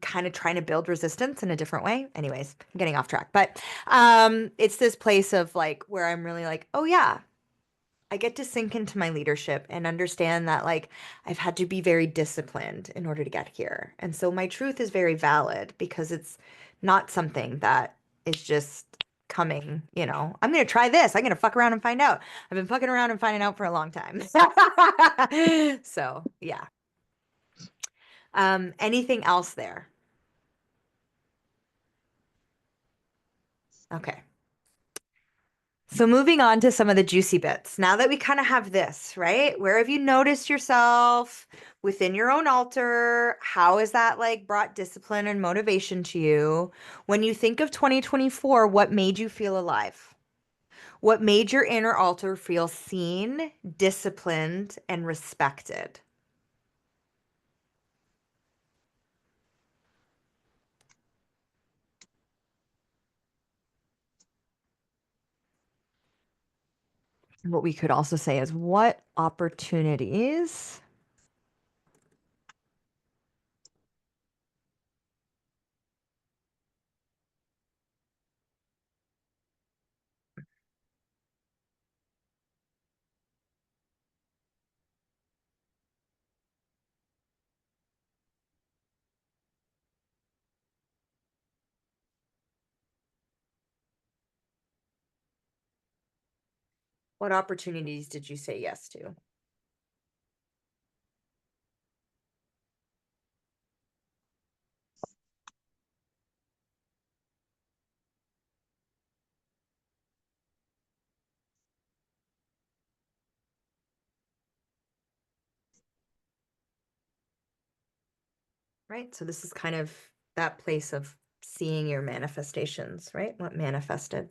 A: kind of trying to build resistance in a different way. Anyways, I'm getting off track, but it's this place of like where I'm really like, oh yeah, I get to sink into my leadership and understand that like I've had to be very disciplined in order to get here. And so my truth is very valid because it's not something that is just coming, I'm going to try this. I'm going to fuck around and find out. I've been fucking around and finding out for a long time. So, yeah. Anything else there? Okay. So moving on to some of the juicy bits. Now that we kind of have this, right? Where have you noticed yourself within your own altar? How has that like brought discipline and motivation to you? When you think of 2024, what made you feel alive? What made your inner altar feel seen, disciplined, and respected? What we could also say is what opportunities did you say yes to? Right? So this is kind of that place of seeing your manifestations, right? What manifested.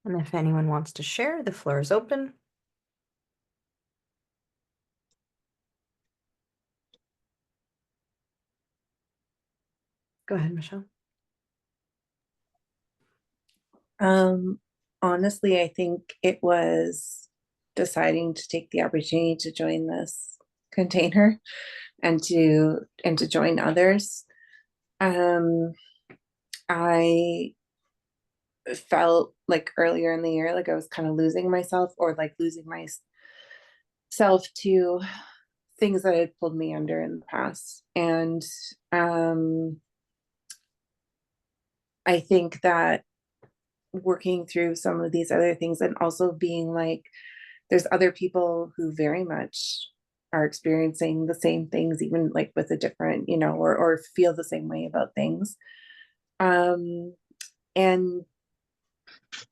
A: And if anyone wants to share, the floor is open. Go ahead, Michelle.
D: Honestly, I think it was deciding to take the opportunity to join this container and to join others. I felt like earlier in the year, like I was kind of losing myself, or like losing myself to things that had pulled me under in the past. And I think that working through some of these other things, and also being like, there's other people who very much are experiencing the same things, even like with a different, or feel the same way about things. And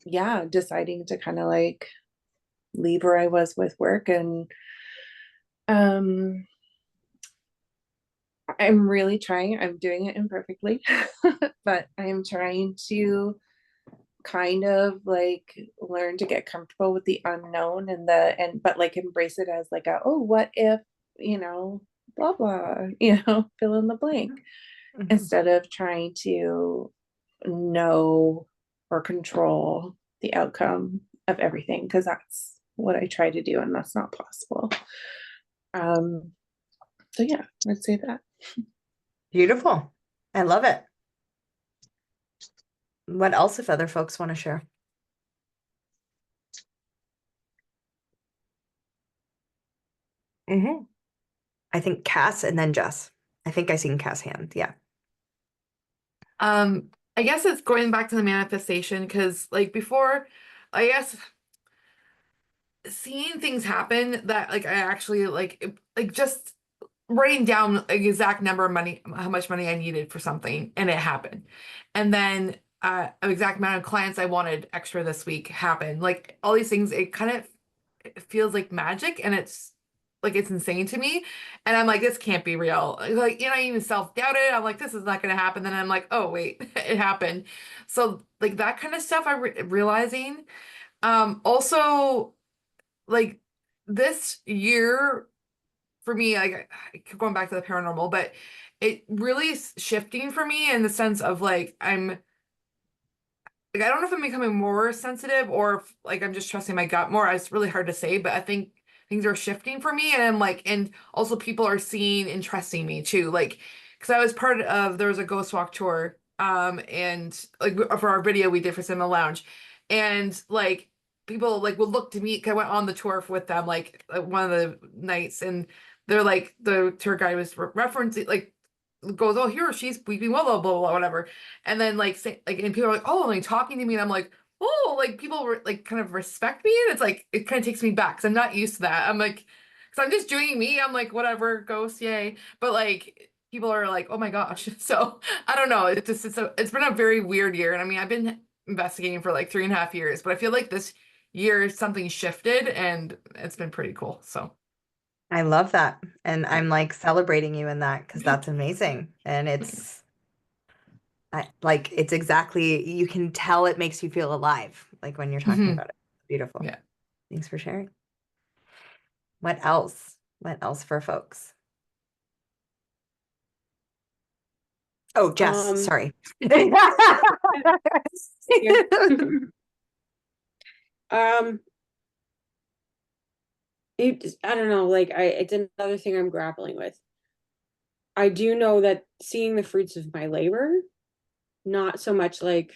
D: yeah, deciding to kind of like leave where I was with work. And I'm really trying, I'm doing it imperfectly, but I'm trying to kind of like learn to get comfortable with the unknown, but like embrace it as like oh, what if, blah blah, fill in the blank, instead of trying to know or control the outcome of everything, because that's what I try to do, and that's not possible. So yeah, I'd say that.
A: Beautiful. I love it. What else if other folks want to share? I think Cass and then Jess. I think I seen Cass' hand. Yeah.
E: I guess it's going back to the manifestation, because like before, I guess seeing things happen that like I actually like just writing down an exact number of money, how much money I needed for something, and it happened. And then an exact amount of clients I wanted extra this week happened. Like all these things, it kind of feels like magic, and it's insane to me. And I'm like, this can't be real. Like, I even self-doubted. I'm like, this is not gonna happen. Then I'm like, oh wait, it happened. So like that kind of stuff realizing. Also like this year for me, like I keep going back to the paranormal, but it really is shifting for me in the sense of like I don't know if I'm becoming more sensitive, or if like I'm just trusting my gut more. It's really hard to say, but I think things are shifting for me, and I'm like, and also people are seeing and trusting me too. Like, because I was part of, there was a ghost walk tour, and like for our video we did for Cinema Lounge, and like people like would look to me. 'Cause I went on the tour with them like one of the nights, and they're like the tour guide was referencing like goes, oh, here she's weeping willow, blah, blah, blah, whatever. And then like say like, and people are like, oh, like talking to me, and I'm like, oh, like people like kind of respect me, and it's like it kind of takes me back because I'm not used to that. I'm like, because I'm just doing me. I'm like, whatever, ghost, yay. But like people are like, oh my gosh. So I don't know. It's been a very weird year, and I mean I've been investigating for like 3.5 years, but I feel like this year something shifted, and it's been pretty cool. So.
A: I love that. And I'm like celebrating you in that because that's amazing. And it's exactly, you can tell it makes you feel alive, like when you're talking about it. Beautiful.
E: Yeah.
A: Thanks for sharing. What else? What else for folks? Oh, Jess, sorry.
B: I don't know, like it's another thing I'm grappling with. I do know that seeing the fruits of my labor, not so much like,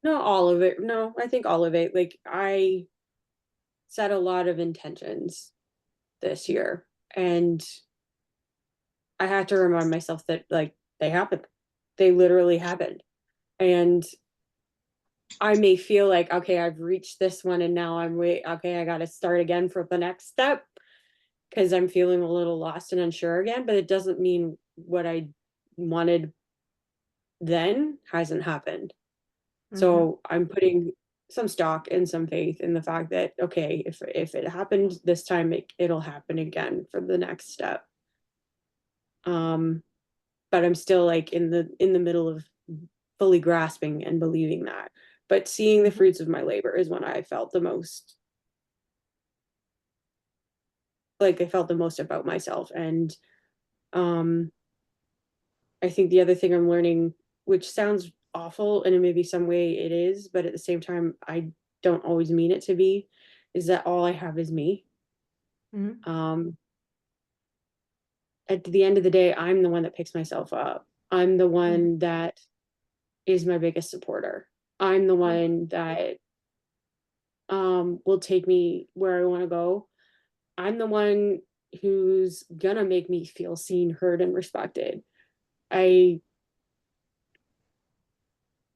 B: not all of it. No, I think all of it. Like I set a lot of intentions this year, and I had to remind myself that like they happened. They literally happened. And I may feel like, okay, I've reached this one, and now okay, I got to start again for the next step because I'm feeling a little lost and unsure again, but it doesn't mean what I wanted then hasn't happened. So I'm putting some stock and some faith in the fact that, okay, if it happened this time, it'll happen again for the next step. But I'm still like in the middle of fully grasping and believing that. But seeing the fruits of my labor is when I felt the most, like I felt the most about myself, and I think the other thing I'm learning, which sounds awful, and in maybe some way it is, but at the same time, I don't always mean it to be, is that all I have is me.
A: Mhm.
B: At the end of the day, I'm the one that picks myself up. I'm the
A: Mhm.
B: one that is my biggest supporter. I'm the
A: Mhm.
B: one that will take me where I want to go. I'm the one who's gonna make me feel seen, heard, and respected. I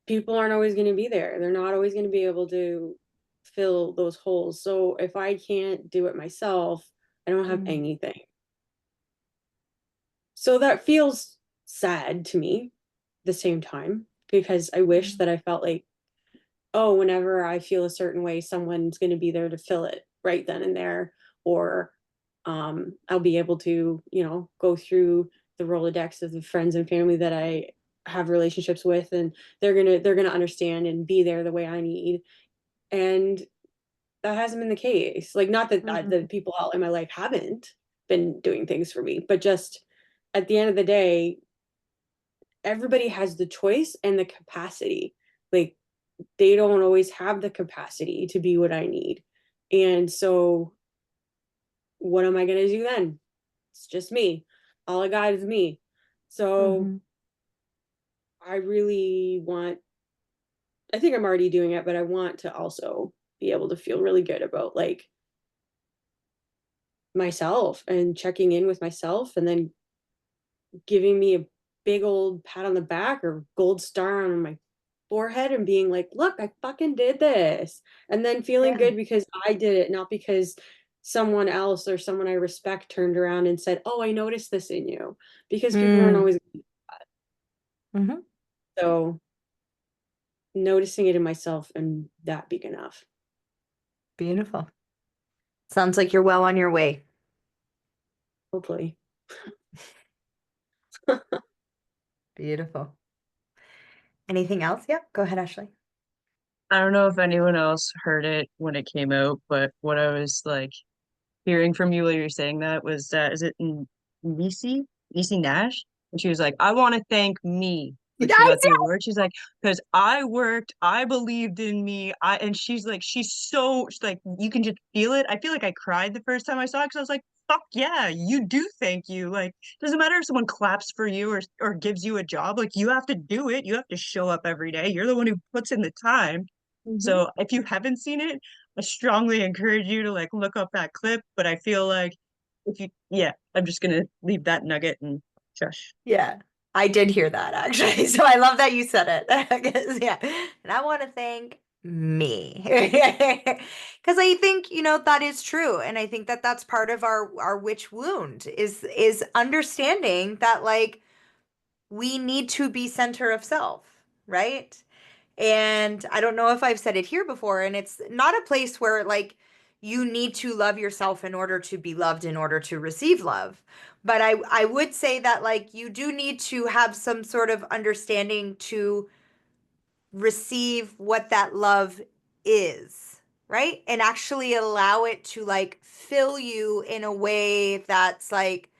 B: People aren't always going to be there. They're not always going to be able to fill those holes. So if I can't do it myself, I don't have
A: Mhm.
B: anything. So that feels sad to me the same time, because I wish
A: Mhm.
B: that I felt like, oh, whenever I feel a certain way, someone's going to be there to fill it right then and there. Or I'll be able to, go through the Rolodex of the friends and family that I have relationships with, and they're gonna understand and be there the way I need. And that hasn't been the case. Like, not that the
A: Mhm.
B: people out in my life haven't been doing things for me, but just at the end of the day, everybody has the choice and the capacity. Like, they don't always have the capacity to be what I need. And so what am I going to do then? It's just me. All I got is me. So
A: Mhm.
B: I really want, I think I'm already doing it, but I want to also be able to feel really good about, like, myself and checking in with myself, and then giving me a big old pat on the back or gold star on my forehead and being like, look, I fucking did this. And then feeling
A: Yeah.
B: good because I did it, not because someone else or someone I respect turned around and said, oh, I noticed this in you. Because people aren't
A: Mm.
B: always.
A: Mhm.
B: So noticing it in myself and that being enough.
A: Beautiful. Sounds like you're well on your way.
B: Hopefully.
A: Beautiful. Anything else? Yeah, go ahead, Ashley.
C: I don't know if anyone else heard it when it came out, but what I was like hearing from you while you were saying that was that is it Niecy Nash? And she was like, I want to thank me when she
A: I
C: got the award. She's like, because I worked, I believed in me. And she's like, she's like, you can just feel it. I feel like I cried the first time I saw it because I was like, fuck yeah, you do thank you. Like, doesn't matter if someone claps for you or gives you a job, like you have to do it. You have to show up every day. You're the one who puts in the time.
A: Mhm.
C: So if you haven't seen it, I strongly encourage you to like look up that clip. But I feel like if you, yeah, I'm just gonna leave that nugget and shush.
A: Yeah, I did hear that actually. So I love that you said it. 'Cause, yeah. And I want to thank me. Because I think, that is true. And I think that that's part of our witch wound is understanding that like we need to be center of self, right? And I don't know if I've said it here before, and it's not a place where like you need to love yourself in order to be loved, in order to receive love. But I would say that like you do need to have some sort of understanding to receive what that love is, right? And actually allow it to like fill you in a way that's like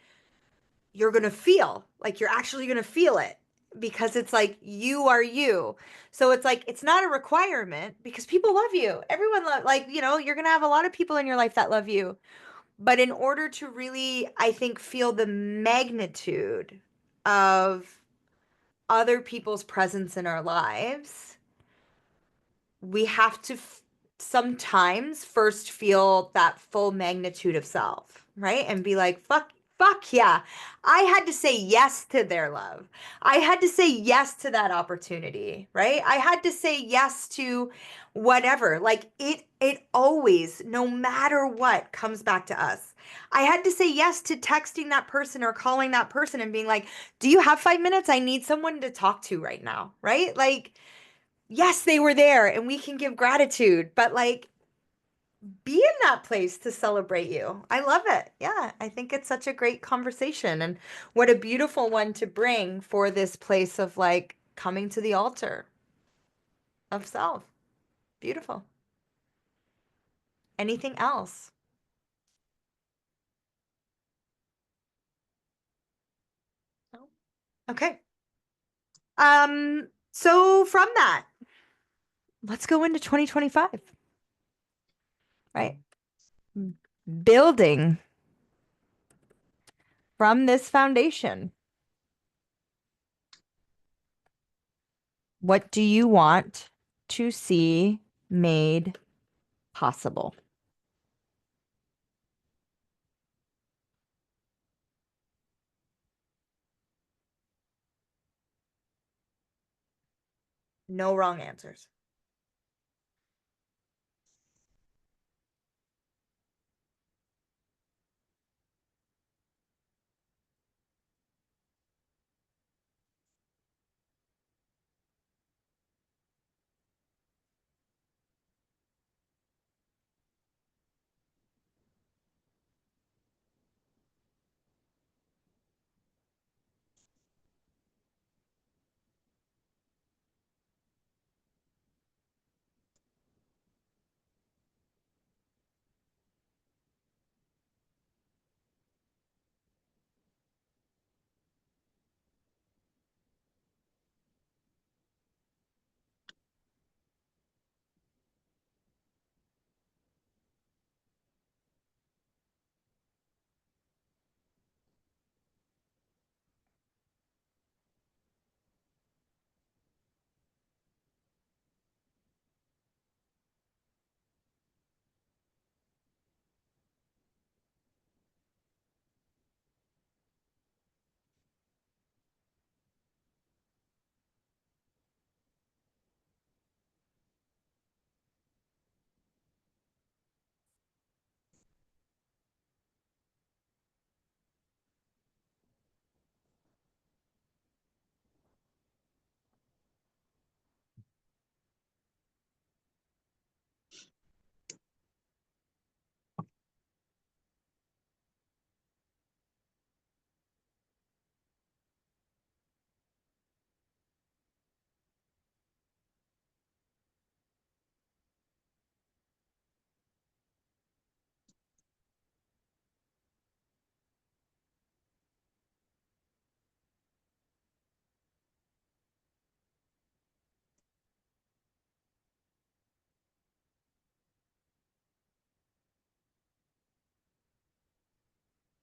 A: you're going to feel like you're actually going to feel it because it's like you are you. So it's like it's not a requirement because people love you. Everyone love like, you're going to have a lot of people in your life that love you. But in order to really, I think, feel the magnitude of other people's presence in our lives, we have to sometimes first feel that full magnitude of self, right? And be like, fuck yeah. I had to say yes to their love. I had to say yes to that opportunity, right? I had to say yes to whatever. Like it always, no matter what, comes back to us. I had to say yes to texting that person or calling that person and being like, do you have 5 minutes? I need someone to talk to right now, right? Like, yes, they were there and we can give gratitude, but like be in that place to celebrate you. I love it. Yeah, I think it's such a great conversation and what a beautiful one to bring for this place of like coming to the altar of self. Beautiful. Anything else? No? Okay. So from that, let's go into 2025. Right? Building from this foundation. What do you want to see made possible? No wrong answers.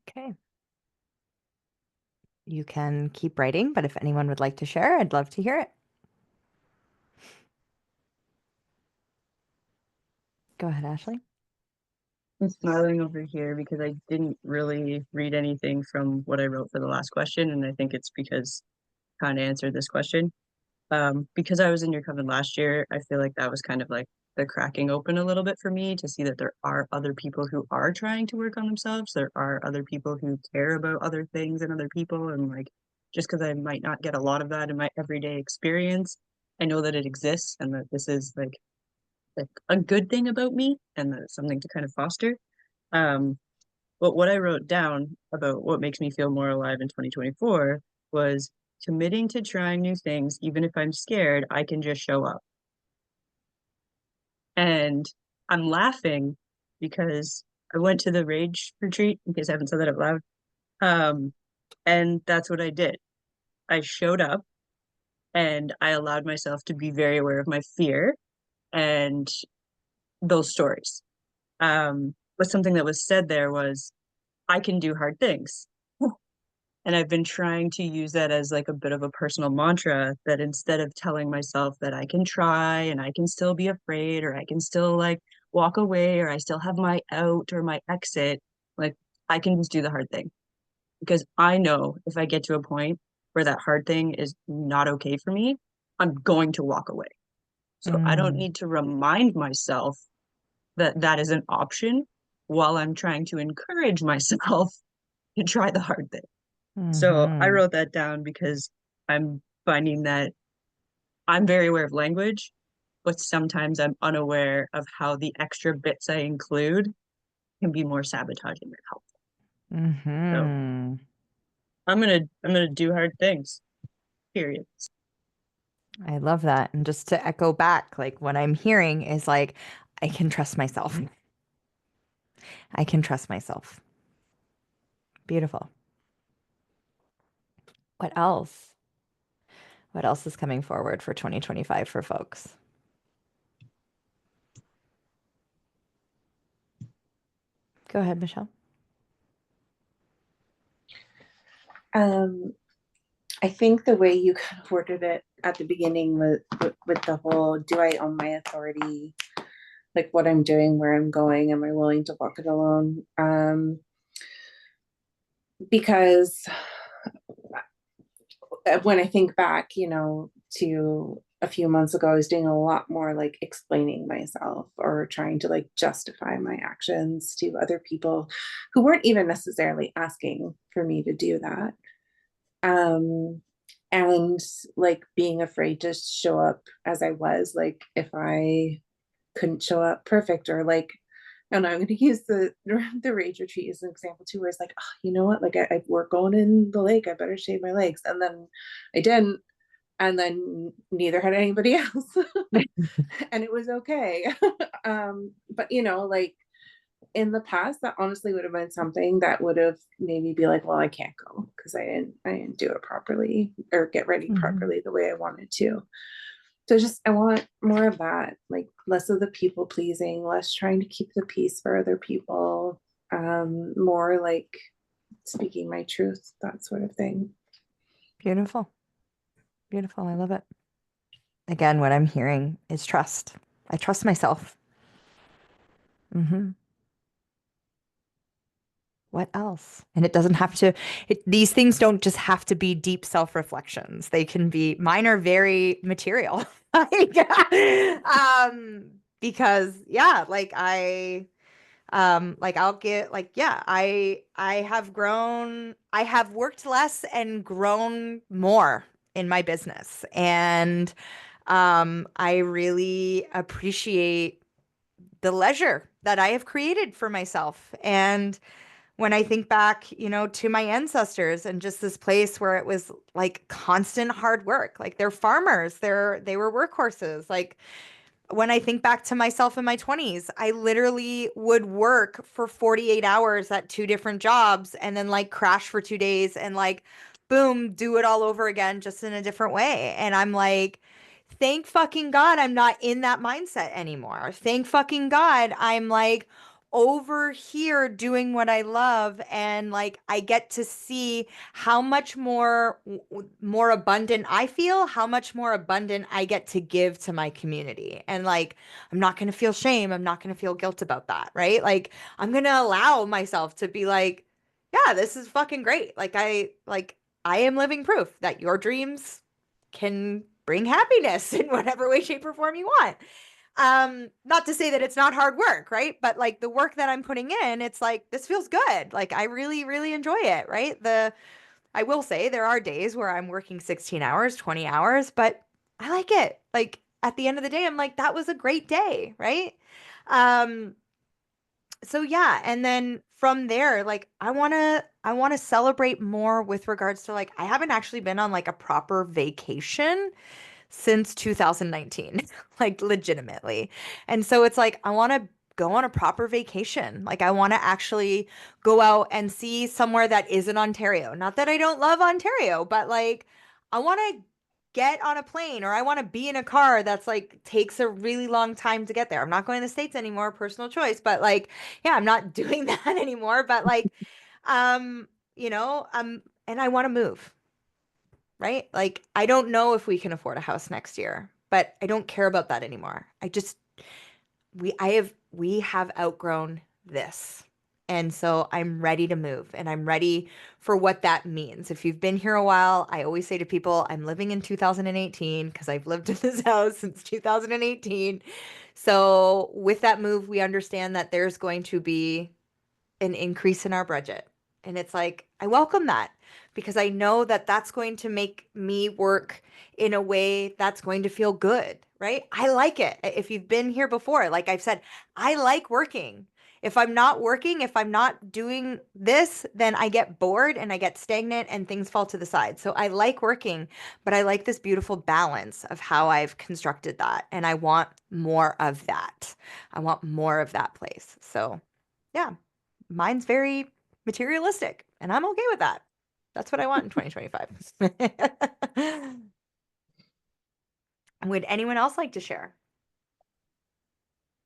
A: Okay. You can keep writing, but if anyone would like to share, I'd love to hear it. Go ahead, Ashley.
C: I'm smiling over here because I didn't really read anything from what I wrote for the last question, and I think it's because kind of answered this question. Because I was in your coven last year, I feel like that was kind of like the cracking open a little bit for me to see that there are other people who are trying to work on themselves. There are other people who care about other things and other people. And like, just because I might not get a lot of that in my everyday experience, I know that it exists and that this is like a good thing about me and that it's something to kind of foster. Um, but what I wrote down about what makes me feel more alive in 2024 was committing to trying new things, even if I'm scared, I can just show up. And I'm laughing because I went to the rage retreat, in case I haven't said that out loud. Um, and that's what I did. I showed up and I allowed myself to be very aware of my fear and those stories. But something that was said there was, I can do hard things. And I've been trying to use that as like a bit of a personal mantra that instead of telling myself that I can try and I can still be afraid or I can still like walk away or I still have my out or my exit, like I can just do the hard thing. Because I know if I get to a point where that hard thing is not okay for me, I'm going to walk away. So I don't
A: Mm,
C: need to remind myself that that is an option while I'm trying to encourage myself to try the hard thing. So I
A: mhm,
C: wrote that down because I'm finding that I'm very aware of language, but sometimes I'm unaware of how the extra bits I include can be more sabotaging than helpful. So
A: mhm.
C: I'm gonna do hard things. Period.
A: I love that. And just to echo back, like what I'm hearing is like, I can trust myself. I can trust myself. Beautiful. What else? What else is coming forward for 2025 for folks? Go ahead, Michelle.
D: I think the way you kind of worded it at the beginning with the whole, do I own my authority? Like what I'm doing, where I'm going, am I willing to walk it alone? Because when I think back, to a few months ago, I was doing a lot more like explaining myself or trying to like justify my actions to other people who weren't even necessarily asking for me to do that. And like being afraid to show up as I was, like if I couldn't show up perfect, or like, and I'm going to use the rage retreat as an example too, where it's like, oh, you know what, like we're going in the lake, I better shave my legs, and then I didn't, and then neither had anybody else, and it was okay. But like in the past, that honestly would have been something that would have maybe be like, well, I can't go because I didn't do it properly or get ready properly the way I wanted to. So I want more of that, like less of the people pleasing, less trying to keep the peace for other people, more like speaking my truth, that sort of thing.
A: Beautiful. Beautiful. I love it. Again, what I'm hearing is trust. I trust myself. What else? And it doesn't have to, these things don't just have to be deep self-reflections. They can be, mine are very material. Because yeah, I'll get like, yeah, I have grown, I have worked less and grown more in my business. And I really appreciate the leisure that I have created for myself. And when I think back, to my ancestors and just this place where it was like constant hard work, like they're farmers, they were workhorses. Like when I think back to myself in my 20s, I literally would work for 48 hours at two different jobs and then like crash for 2 days and like, boom, do it all over again, just in a different way. And I'm like, thank fucking God I'm not in that mindset anymore. Thank fucking God I'm like over here doing what I love, and like I get to see how much more abundant I feel, how much more abundant I get to give to my community. And like I'm not going to feel shame, I'm not going to feel guilt about that, right? Like I'm going to allow myself to be like, yeah, this is fucking great. I am living proof that your dreams can bring happiness in whatever way, shape, or form you want. Not to say that it's not hard work, right? But like the work that I'm putting in, it's like, this feels good. Like I really, really enjoy it, right? I will say there are days where I'm working 16 hours, 20 hours, but I like it. Like at the end of the day, I'm like, that was a great day, right? Um, so yeah, and then from there, like I want to celebrate more with regards to like I haven't actually been on like a proper vacation since 2019, like legitimately. And so it's like, I want to go on a proper vacation. Like, I want to actually go out and see somewhere that isn't Ontario. Not that I don't love Ontario, but like, I want to get on a plane, or I want to be in a car that's like takes a really long time to get there. I'm not going to the States anymore, personal choice, but like, yeah, I'm not doing that anymore. But like, um, and I want to move, right? Like, I don't know if we can afford a house next year, but I don't care about that anymore. We have outgrown this. And so I'm ready to move, and I'm ready for what that means. If you've been here a while, I always say to people, I'm living in 2018 because I've lived in this house since 2018. So with that move, we understand that there's going to be an increase in our budget. And it's like, I welcome that because I know that that's going to make me work in a way that's going to feel good, right? I like it. If you've been here before, like I've said, I like working. If I'm not working, if I'm not doing this, then I get bored and I get stagnant and things fall to the side. So I like working, but I like this beautiful balance of how I've constructed that. And I want more of that. I want more of that place. So yeah, mine's very materialistic, and I'm okay with that. That's what I want in 2025. Would anyone else like to share?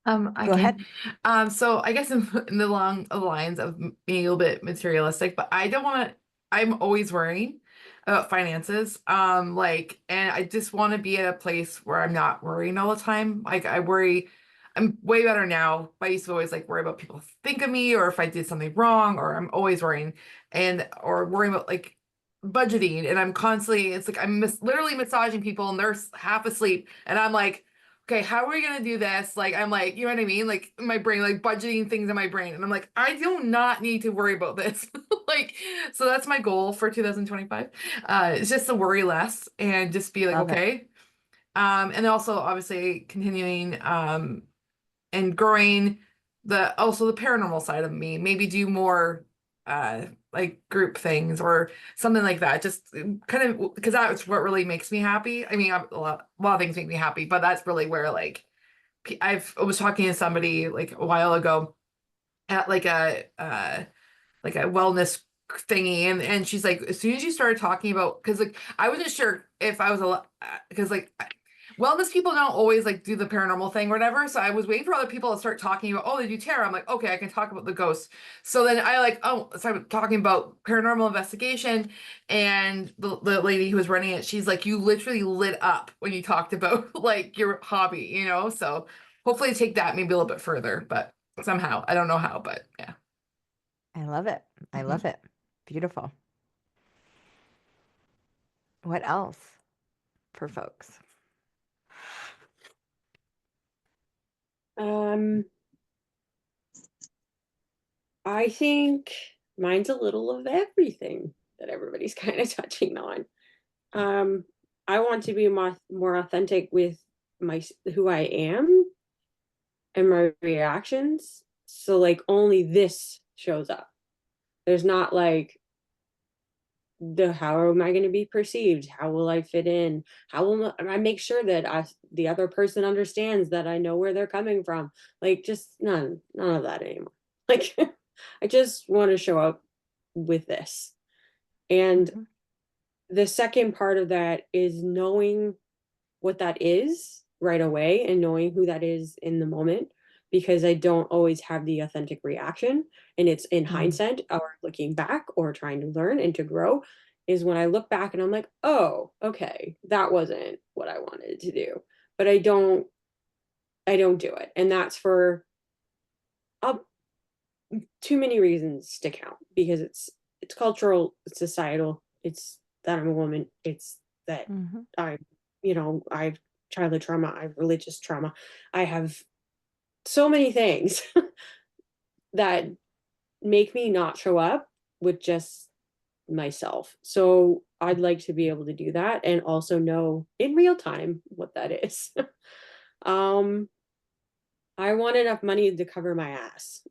E: I
A: Go
E: can.
A: ahead.
E: So I guess in the long lines of being a little bit materialistic, but I don't want to, I'm always worrying about finances. And I just want to be at a place where I'm not worrying all the time. Like I worry, I'm way better now. But I used to always like worry about people think of me or if I did something wrong, or I'm always worrying or worrying about like budgeting. And I'm constantly, it's like I'm literally massaging people and they're half asleep. And I'm like, okay, how are we gonna do this? Like, I'm like, you know what I mean? Like in my brain, like budgeting things in my brain. And I'm like, I do not need to worry about this. Like, so that's my goal for 2025. It's just to worry less and just be like,
A: Love it.
E: okay. And also obviously continuing and growing also the paranormal side of me. Maybe do more like group things or something like that. Just kind of because that's what really makes me happy. I mean, a lot of things make me happy, but that's really where like I was talking to somebody like a while ago at like a wellness thingy, and she's like, as soon as you started talking about, because like I wasn't sure if I was a because like wellness people don't always like do the paranormal thing or whatever, so I was waiting for other people to start talking about, oh, they do tarot. I'm like, okay, I can talk about the ghosts. So then I like, oh, started talking about paranormal investigation, and the lady who was running it, she's like, you literally lit up when you talked about like your hobby, you know. So hopefully take that maybe a little bit further, but somehow I don't know how, but yeah.
A: I love it. I love it. Beautiful. What else for folks?
B: I think mine's a little of everything that everybody's kind of touching on. I want to be more authentic with who I am and my reactions. So like only this shows up. There's not like how am I going to be perceived? How will I fit in? How will I make sure that the other person understands that I know where they're coming from? Like just none of that anymore. Like I just want to show up with this. And
A: Mhm.
B: the second part of that is knowing what that is right away and knowing who that is in the moment, because I don't always have the authentic reaction. And it's in hindsight or looking back or trying to learn and to grow is when I look back and I'm like, oh, okay, that wasn't what I wanted to do. But I don't do it. And that's for uh, too many reasons to count, because it's cultural, it's societal, it's that I'm a woman, it's that
A: Mhm.
B: I, I've childhood trauma, I have religious trauma, I have so many things that make me not show up with just myself. So I'd like to be able to do that and also know in real time what that is. um, I want enough money to cover my ass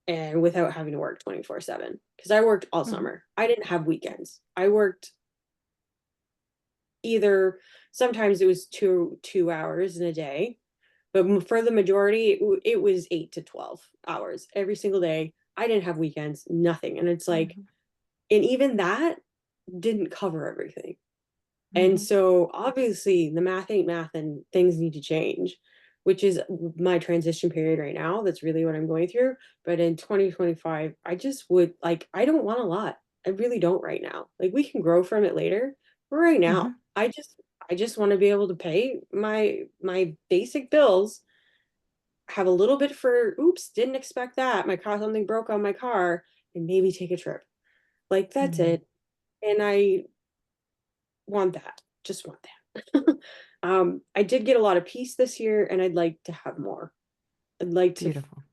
B: and without having to work 24/7, because I worked all
A: Mhm.
B: summer. I didn't have weekends. I worked either sometimes it was two hours in a day, but for the majority it was 8 to 12 hours every single day. I didn't have weekends, nothing. And it's like,
A: Mhm.
B: and even that didn't cover everything. And
A: Mhm.
B: so obviously the math ain't math and things need to change, which is my transition period right now. That's really what I'm going through. But in 2025, I just would like, I don't want a lot. I really don't right now. Like we can grow from it later. But right now,
A: Mhm.
B: I just want to be able to pay my basic bills, have a little bit for oops, didn't expect that. My car, something broke on my car, and maybe take a trip. Like that's
A: Mhm.
B: it. And I want that. Just want that. I did get a lot of peace this year, and I'd like to have more. I'd like
A: Beautiful.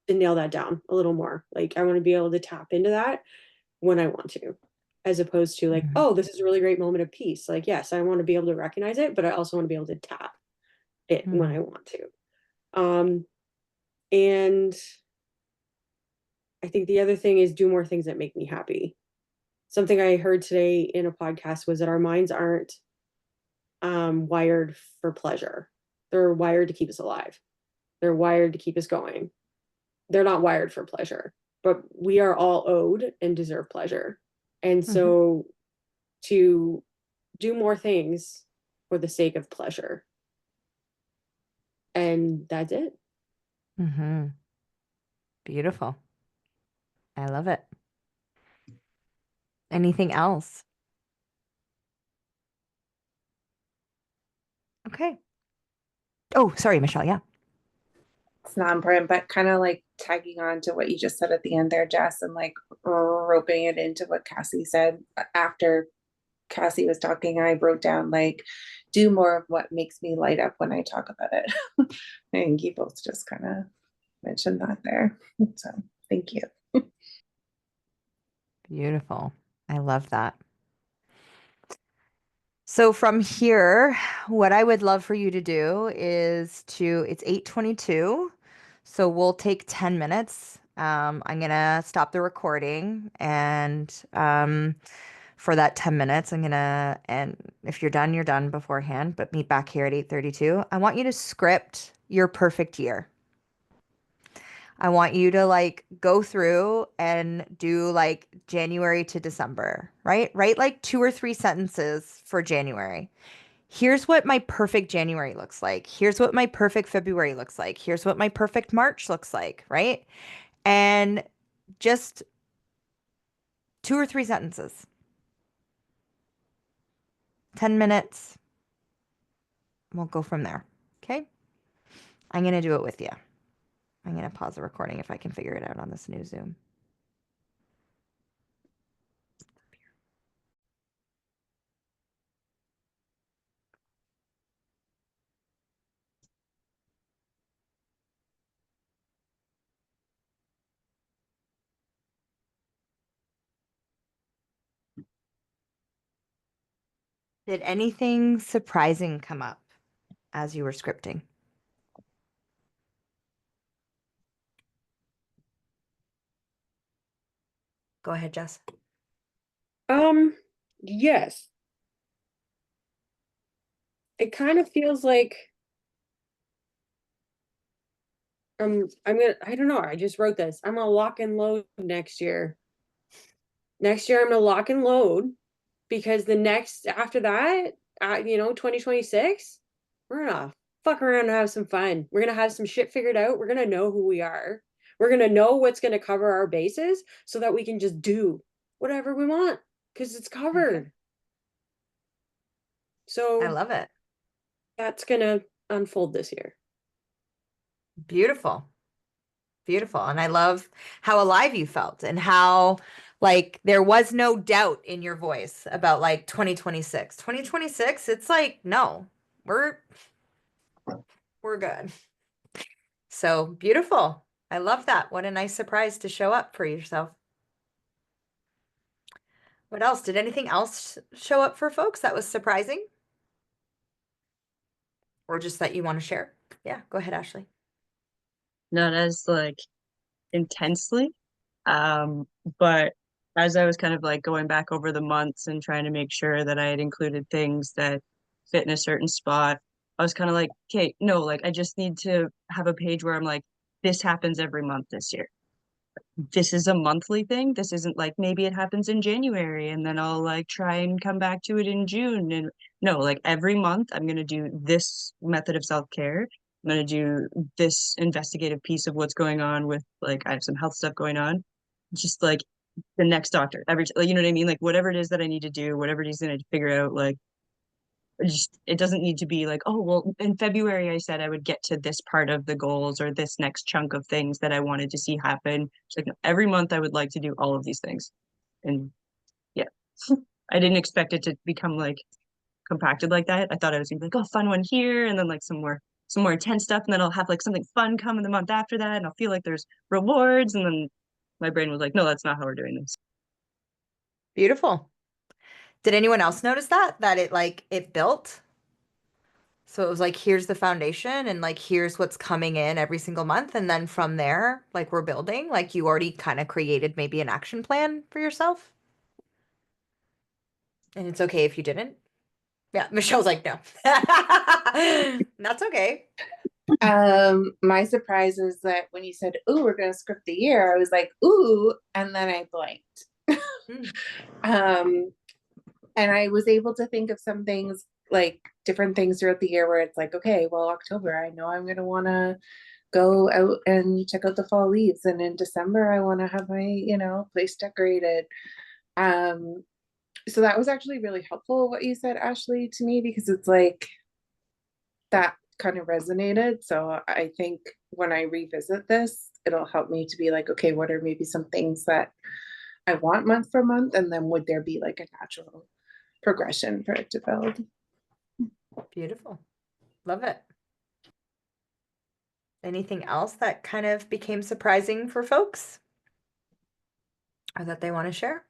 B: to nail that down a little more. Like I want to be able to tap into that when I want to, as opposed to like,
A: Mhm.
B: oh, this is a really great moment of peace. Like, yes, I want to be able to recognize it, but I also want to be able to tap it when
A: Mhm.
B: I want to. And I think the other thing is do more things that make me happy. Something I heard today in a podcast was that our minds aren't wired for pleasure. They're wired to keep us alive. They're wired to keep us going. They're not wired for pleasure, but we are all owed and deserve pleasure. And
A: Mhm.
B: so to do more things for the sake of pleasure. And that's it.
A: Mm-hmm. Beautiful. I love it. Anything else? Okay. Oh, sorry, Michelle. Yeah.
D: It's not important, but kind of like tagging on to what you just said at the end there, Jess, and like roping it into what Cassie said after Cassie was talking. I wrote down like, do more of what makes me light up when I talk about it. I think you both just kind of mentioned that there. So thank you.
A: Beautiful. I love that. So from here, what I would love for you to do is it's 8:22. So we'll take 10 minutes. I'm gonna stop the recording and for that 10 minutes, and if you're done, you're done beforehand, but meet back here at 8:32. I want you to script your perfect year. I want you to like go through and do like January to December, right? Write like 2 or 3 sentences for January. Here's what my perfect January looks like. Here's what my perfect February looks like. Here's what my perfect March looks like, right? And just 2 or 3 sentences. 10 minutes. We'll go from there. Okay? I'm going to do it with you. I'm going to pause the recording if I can figure it out on this new Zoom. Did anything surprising come up as you were scripting? Go ahead, Jess.
B: Yes. It kind of feels like I don't know, I just wrote this. I'm gonna lock and load next year. Next year I'm gonna lock and load because the next after that, 2026, we're gonna fuck around and have some fun. We're gonna have some shit figured out. We're gonna know who we are. We're gonna know what's gonna cover our bases so that we can just do whatever we want because it's covered.
A: Okay. I
B: So
A: love it.
B: that's gonna unfold this year.
A: Beautiful. Beautiful. And I love how alive you felt and how like there was no doubt in your voice about like 2026. 2026, it's like, no, we're good. So beautiful. I love that. What a nice surprise to show up for yourself. What else? Did anything else show up for folks that was surprising? Or just that you want to share? Yeah, go ahead, Ashley.
C: Not as like intensely, but as I was kind of like going back over the months and trying to make sure that I had included things that fit in a certain spot, I was kind of like, okay, no, like I just need to have a page where I'm like, this happens every month this year. This is a monthly thing. This isn't like maybe it happens in January and then I'll like try and come back to it in June. And no, like every month I'm going to do this method of self-care. I'm going to do this investigative piece of what's going on with like I have some health stuff going on. Just like the next doctor, like, you know what I mean? Like whatever it is that I need to do, whatever it is that I need to figure out, like just it doesn't need to be like, oh well, in February I said I would get to this part of the goals or this next chunk of things that I wanted to see happen. It's like no, every month I would like to do all of these things. And yeah. I didn't expect it to become like compacted like that. I thought I was gonna be like, oh, fun one here, and then like some more intense stuff, and then I'll have like something fun come in the month after that, and I'll feel like there's rewards, and then my brain was like, no, that's not how we're doing this.
A: Beautiful. Did anyone else notice that it built? So it was like, here's the foundation and like, here's what's coming in every single month. And then from there, like we're building, like you already kind of created maybe an action plan for yourself. And it's okay if you didn't. Yeah. Michelle's like, no. That's okay.
D: My surprise is that when you said, "Ooh, we're gonna script the year," I was like, "Ooh," and then I blanked.
A: Mm.
D: And I was able to think of some things like different things throughout the year where it's like, okay, well, October, I know I'm going to want to go out and check out the fall leaves. And in December, I want to have my, place decorated. So that was actually really helpful what you said, Ashley, to me, because it's like that kind of resonated. So I think when I revisit this, it'll help me to be like, okay, what are maybe some things that I want month for month? And then would there be like a natural progression for it to build?
A: Beautiful. Love it. Anything else that kind of became surprising for folks or that they want to share?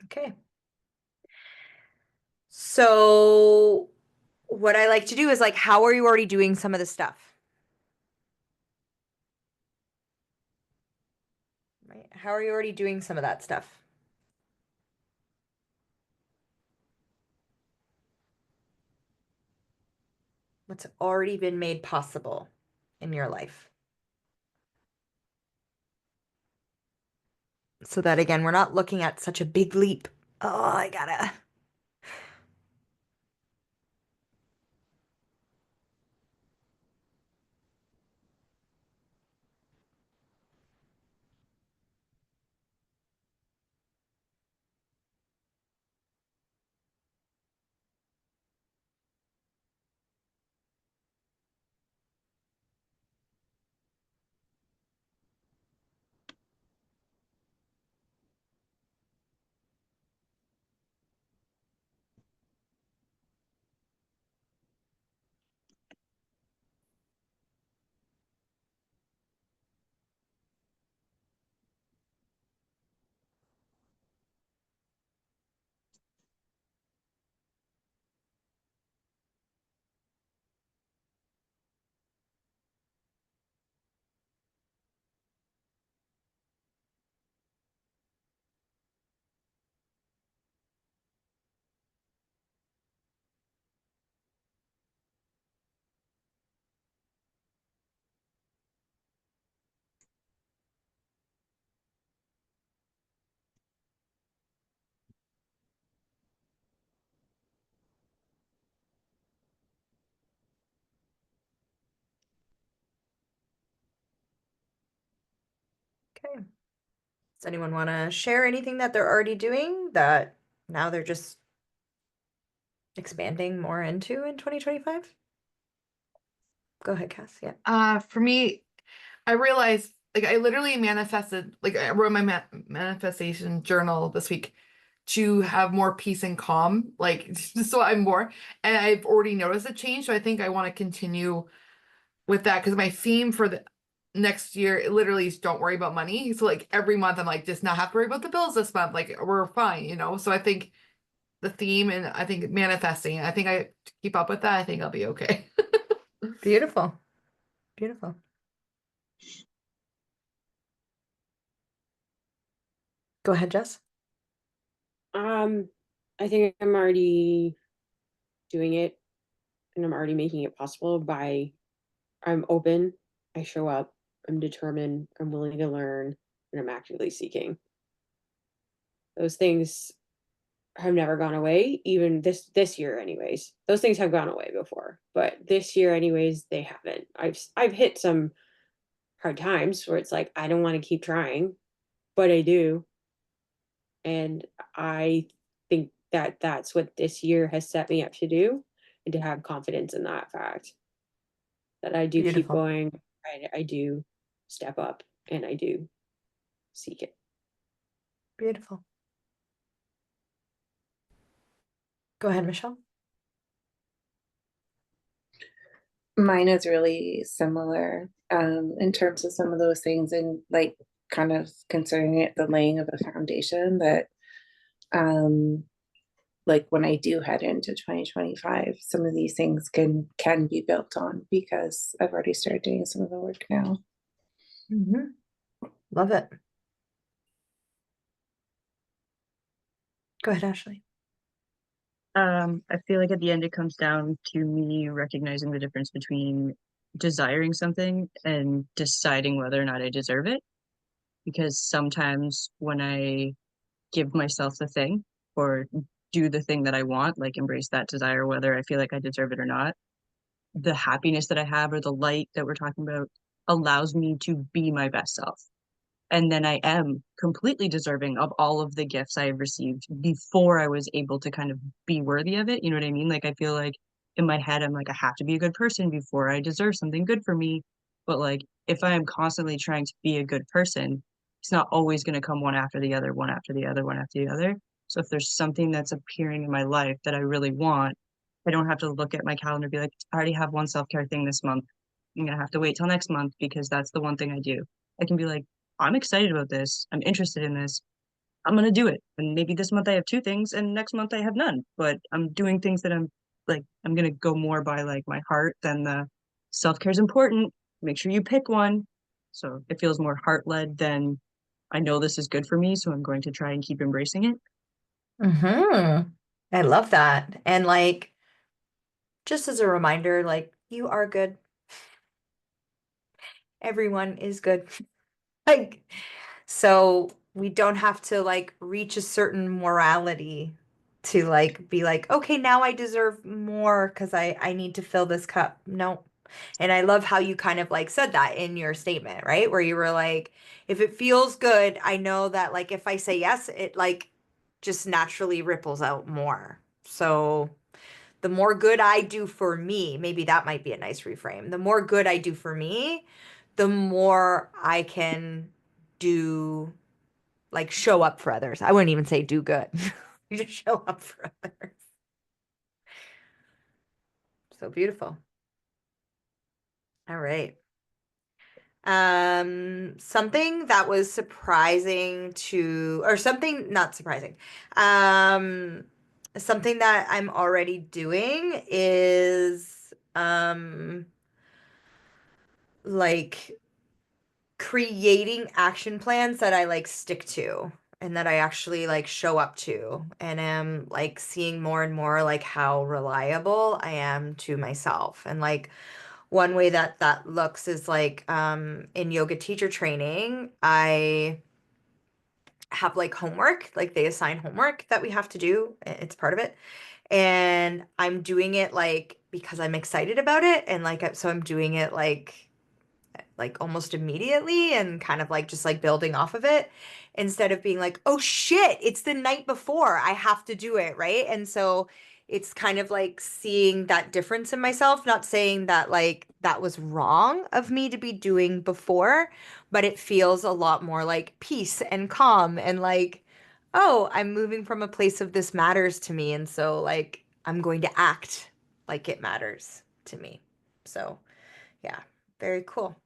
A: Okay. So what I like to do is like, how are you already doing some of the stuff? Right? How are you already doing some of that stuff? What's already been made possible in your life? So that again, we're not looking at such a big leap. Oh, I gotta. Okay. Does anyone want to share anything that they're already doing that now they're just expanding more into in 2025? Go ahead, Cass. Yeah.
E: For me, I realized like I literally manifested, like I wrote my manifestation journal this week to have more peace and calm, like just so I'm more, and I've already noticed a change. So I think I want to continue with that because my theme for the next year literally is don't worry about money. So like every month I'm like, just not have to worry about the bills this month. Like we're fine, you know? So I think the theme and I think manifesting, I think I keep up with that. I think I'll be okay.
A: Beautiful. Beautiful. Go ahead, Jess.
B: I think I'm already doing it and I'm already making it possible by I'm open, I show up, I'm determined, I'm willing to learn, and I'm actively seeking. Those things have never gone away, even this year anyways. Those things have gone away before, but this year anyways, they haven't. I've hit some hard times where it's like I don't want to keep trying, but I do. And I think that that's what this year has set me up to do and to have confidence in that fact that I do keep
A: Beautiful.
B: going, I do step up and I do seek it.
A: Beautiful. Go ahead, Michelle.
D: Mine is really similar in terms of some of those things, and like kind of considering it the laying of a foundation that like when I do head into 2025, some of these things can be built on because I've already started doing some of the work now.
A: Love it. Go ahead, Ashley.
C: I feel like at the end it comes down to me recognizing the difference between desiring something and deciding whether or not I deserve it. Because sometimes when I give myself the thing or do the thing that I want, like embrace that desire, whether I feel like I deserve it or not. The happiness that I have or the light that we're talking about allows me to be my best self. And then I am completely deserving of all of the gifts I have received before I was able to kind of be worthy of it. You know what I mean? Like, I feel like in my head, I'm like, I have to be a good person before I deserve something good for me. But like, if I am constantly trying to be a good person, it's not always going to come one after the other, one after the other, one after the other. So if there's something that's appearing in my life that I really want, I don't have to look at my calendar and be like, I already have one self-care thing this month. I'm going to have to wait till next month because that's the one thing I do. I can be like, I'm excited about this. I'm interested in this. I'm gonna do it. And maybe this month I have two things and next month I have none. But I'm doing things that I'm like, I'm gonna go more by like my heart than the self-care is important. Make sure you pick one. So it feels more heart-led than I know this is good for me, so I'm going to try and keep embracing it.
A: Mm-hmm. I love that. And like, just as a reminder, like, you are good. Everyone is good. Like, so we don't have to like reach a certain morality to like be like, okay, now I deserve more because I need to fill this cup. No. And I love how you kind of like said that in your statement, right? Where you were like, if it feels good, I know that like if I say yes, it like just naturally ripples out more. So the more good I do for me, maybe that might be a nice reframe. The more good I do for me, the more I can do, like, show up for others. I wouldn't even say do good. You just show up for others. So beautiful. All right. Something that was surprising to, or something not surprising. Um, Something that I'm already doing is like creating action plans that I like stick to and that I actually like show up to and am like seeing more and more like how reliable I am to myself. And like one way that that looks is like in yoga teacher training, I have like homework, like they assign homework that we have to do. It's part of it. And I'm doing it like because I'm excited about it and like so I'm doing it like almost immediately and kind of like just like building off of it instead of being like, oh shit, it's the night before, I have to do it, right? And so it's kind of like seeing that difference in myself, not saying that like that was wrong of me to be doing before, but it feels a lot more like peace and calm and like, oh, I'm moving from a place of this matters to me. And so like I'm going to act like it matters to me. So yeah, very cool.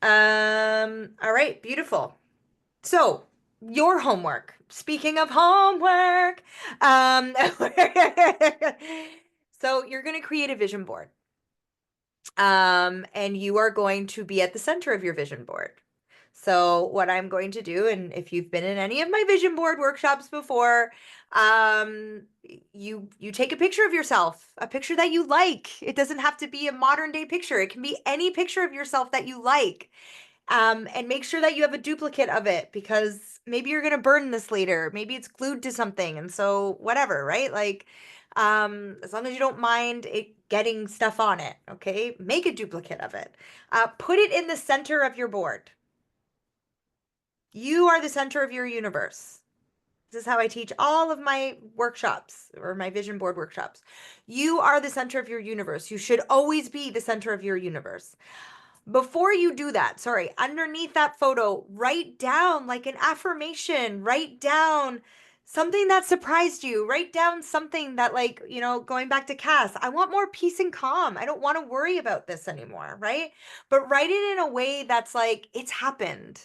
A: All right, beautiful. So, your homework. Speaking of homework, um, so you're going to create a vision board. And you are going to be at the center of your vision board. So what I'm going to do, and if you've been in any of my vision board workshops before, you take a picture of yourself, a picture that you like. It doesn't have to be a modern day picture. It can be any picture of yourself that you like. And make sure that you have a duplicate of it because maybe you're gonna burn this later. Maybe it's glued to something, and so whatever, right? Like, as long as you don't mind it getting stuff on it, okay? Make a duplicate of it. Put it in the center of your board. You are the center of your universe. This is how I teach all of my workshops or my vision board workshops. You are the center of your universe. You should always be the center of your universe. Before you do that, sorry, underneath that photo, write down like an affirmation, write down something that surprised you, write down something that, like, you know, going back to Cass, I want more peace and calm. I don't want to worry about this anymore, right? But write it in a way that's like, it's happened.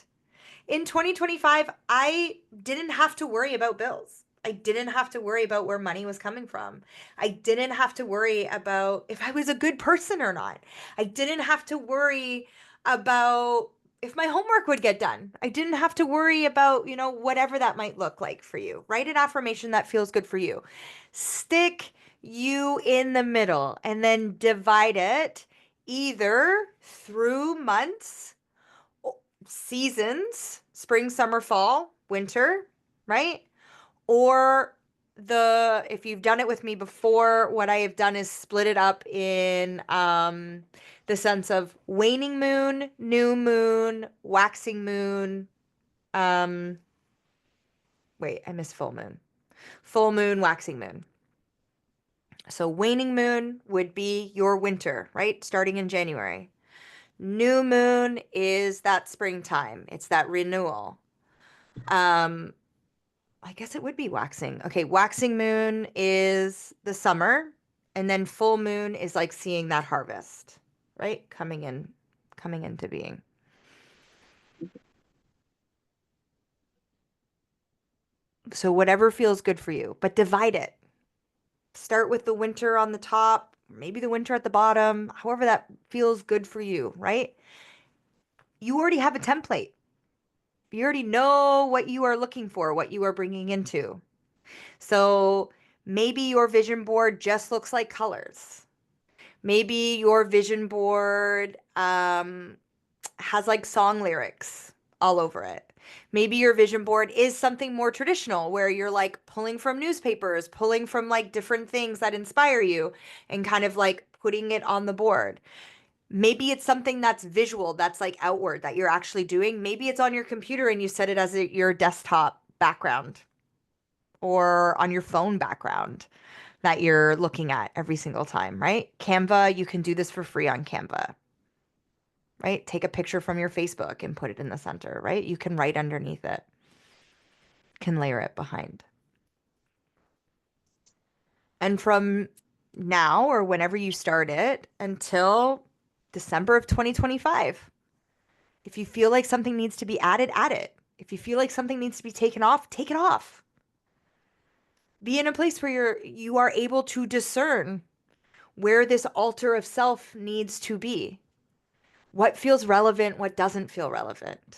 A: In 2025, I didn't have to worry about bills. I didn't have to worry about where money was coming from. I didn't have to worry about if I was a good person or not. I didn't have to worry about if my homework would get done. I didn't have to worry about, you know, whatever that might look like for you. Write an affirmation that feels good for you. Stick you in the middle and then divide it either through months, seasons, spring, summer, fall, winter, right? Or if you've done it with me before, what I have done is split it up in the sense of waning moon, new moon, waxing moon. Wait, I missed full moon. Full moon, waxing moon. So waning moon would be your winter, right? Starting in January. New moon is that springtime. It's that renewal. I guess it would be waxing. Okay, waxing moon is the summer, and then full moon is like seeing that harvest, right? Coming into being. So whatever feels good for you, but divide it. Start with the winter on the top, maybe the winter at the bottom, however that feels good for you, right? You already have a template. You already know what you are looking for, what you are bringing into. So maybe your vision board just looks like colors. Maybe your vision board has like song lyrics all over it. Maybe your vision board is something more traditional where you're like pulling from newspapers, pulling from like different things that inspire you and kind of like putting it on the board. Maybe it's something that's visual, that's like outward, that you're actually doing. Maybe it's on your computer and you set it as your desktop background or on your phone background that you're looking at every single time, right? Canva, you can do this for free on Canva, right? Take a picture from your Facebook and put it in the center, right? You can write underneath it, can layer it behind. And from now or whenever you start it until December of 2025, if you feel like something needs to be added, add it. If you feel like something needs to be taken off, take it off. Be in a place where you are able to discern where this altar of self needs to be. What feels relevant, what doesn't feel relevant.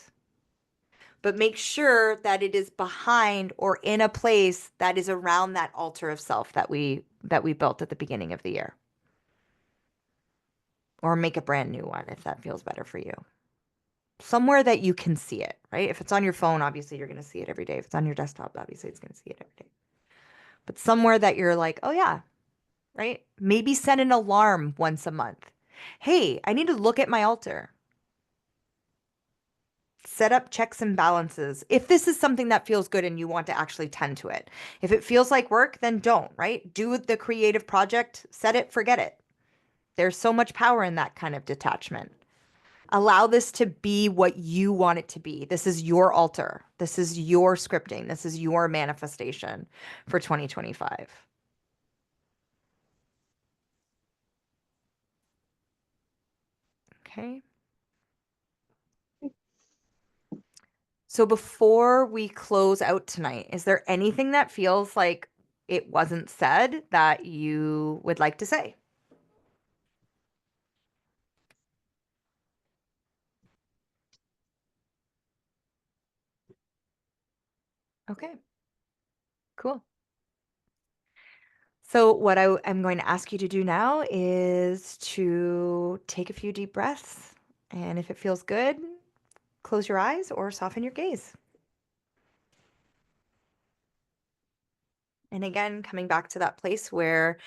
A: But make sure that it is behind or in a place that is around that altar of self that we built at the beginning of the year. Or make a brand new one if that feels better for you. Somewhere that you can see it, right? If it's on your phone, obviously you're going to see it every day. If it's on your desktop, obviously it's going to see it every day. But somewhere that you're like, oh yeah, right? Maybe set an alarm once a month. Hey, I need to look at my altar. Set up checks and balances. If this is something that feels good and you want to actually tend to it. If it feels like work, then don't, right? Do the creative project, set it, forget it. There's so much power in that kind of detachment. Allow this to be what you want it to be. This is your altar. This is your scripting. This is your manifestation for 2025. Okay. So before we close out tonight, is there anything that feels like it wasn't said that you would like to say? Okay, cool. So what I'm going to ask you to do now is to take a few deep breaths. And if it feels good, close your eyes or soften your gaze. And again, coming back to that place where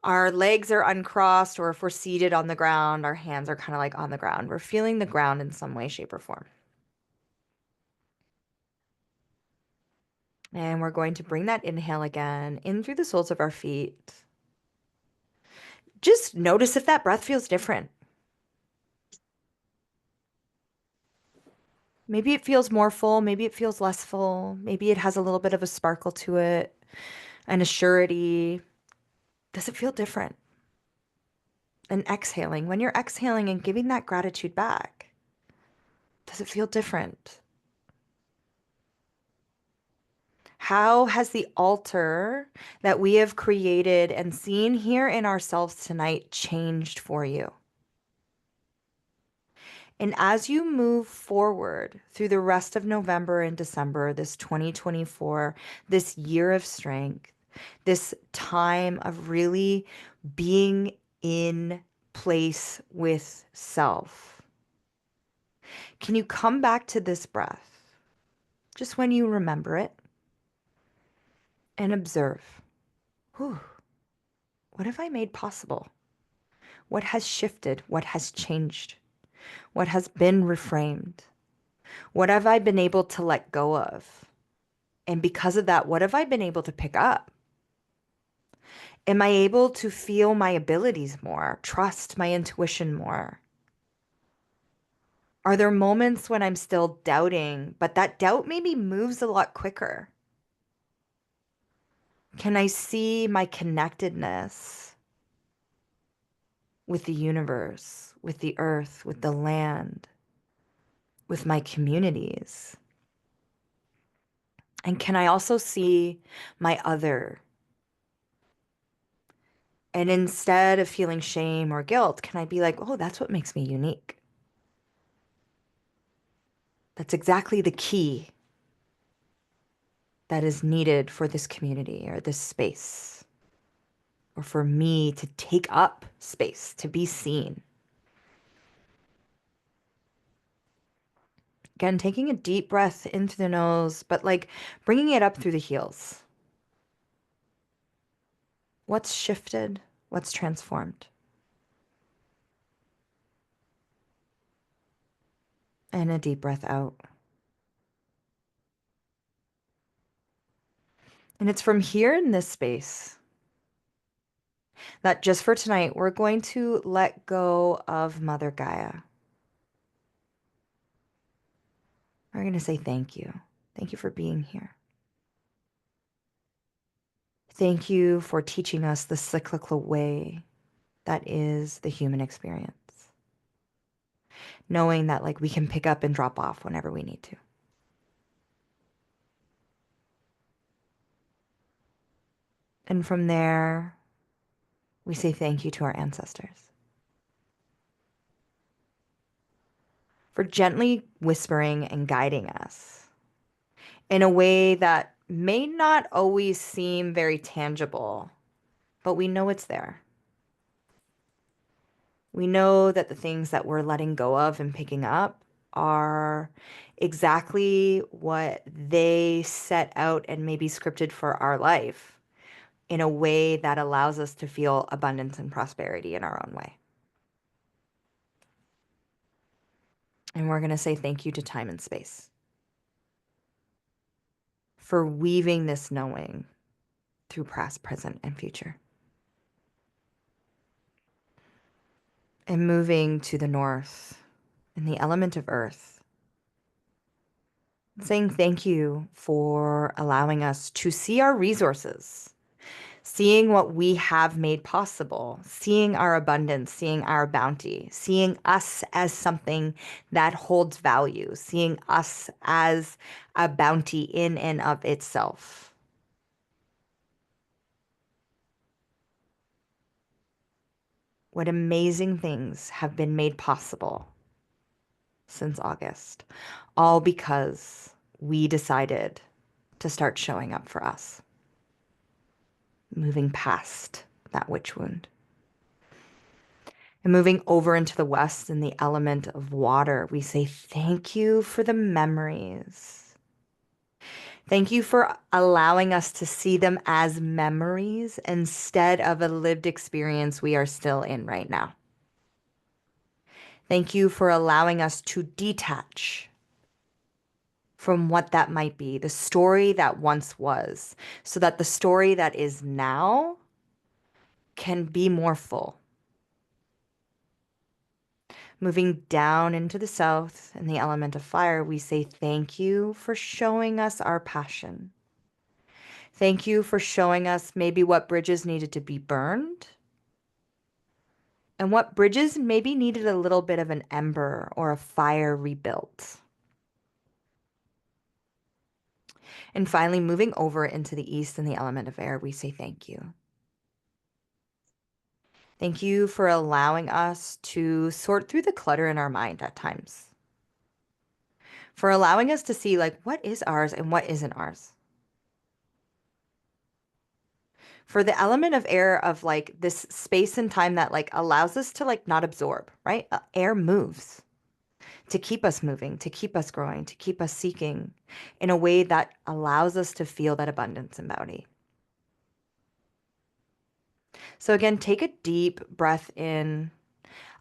A: our legs are uncrossed, or if we're seated on the ground, our hands are kind of like on the ground. We're feeling the ground in some way, shape, or form. And we're going to bring that inhale again in through the soles of our feet. Just notice if that breath feels different. Maybe it feels more full, maybe it feels less full, maybe it has a little bit of a sparkle to it, and a surety. Does it feel different? And exhaling, when you're exhaling and giving that gratitude back, does it feel different? How has the altar that we have created and seen here in ourselves tonight changed for you? And as you move forward through the rest of November and December, this 2024, this year of strength, this time of really being in place with self, can you come back to this breath just when you remember it? and observe. Whew, what have I made possible? What has shifted? What has changed? What has been reframed? What have I been able to let go of? And because of that, what have I been able to pick up? Am I able to feel my abilities more, trust my intuition more? Are there moments when I'm still doubting, but that doubt maybe moves a lot quicker? Can I see my connectedness with the universe, with the earth, with the land, with my communities? And can I also see my other? And instead of feeling shame or guilt, can I be like, oh, that's what makes me unique? That's exactly the key that is needed for this community or this space, or for me to take up space, to be seen. Again, taking a deep breath into the nose, but like bringing it up through the heels. What's shifted? What's transformed? And a deep breath out. And it's from here in this space that just for tonight, we're going to let go of Mother Gaia. We're going to say thank you. Thank you for being here. Thank you for teaching us the cyclical way that is the human experience. Knowing that like we can pick up and drop off whenever we need to. And from there, we say thank you to our ancestors for gently whispering and guiding us in a way that may not always seem very tangible, but we know it's there. We know that the things that we're letting go of and picking up are exactly what they set out and maybe scripted for our life in a way that allows us to feel abundance and prosperity in our own way. And we're going to say thank you to time and space for weaving this knowing through past, present, and future. And moving to the north in the element of earth, saying thank you for allowing us to see our resources, seeing what we have made possible, seeing our abundance, seeing our bounty, seeing us as something that holds value, seeing us as a bounty in and of itself. What amazing things have been made possible since August, all because we decided to start showing up for us, moving past that witch wound. And moving over into the west in the element of water, we say thank you for the memories. Thank you for allowing us to see them as memories instead of a lived experience we are still in right now. Thank you for allowing us to detach from what that might be, the story that once was, so that the story that is now can be more full. Moving down into the south in the element of fire, we say thank you for showing us our passion. Thank you for showing us maybe what bridges needed to be burned and what bridges maybe needed a little bit of an ember or a fire rebuilt. And finally, moving over into the east in the element of air, we say thank you. Thank you for allowing us to sort through the clutter in our mind at times. For allowing us to see like what is ours and what isn't ours. For the element of air of like this space and time that like allows us to like not absorb, right? Air moves to keep us moving, to keep us growing, to keep us seeking in a way that allows us to feel that abundance and bounty. So again, take a deep breath in,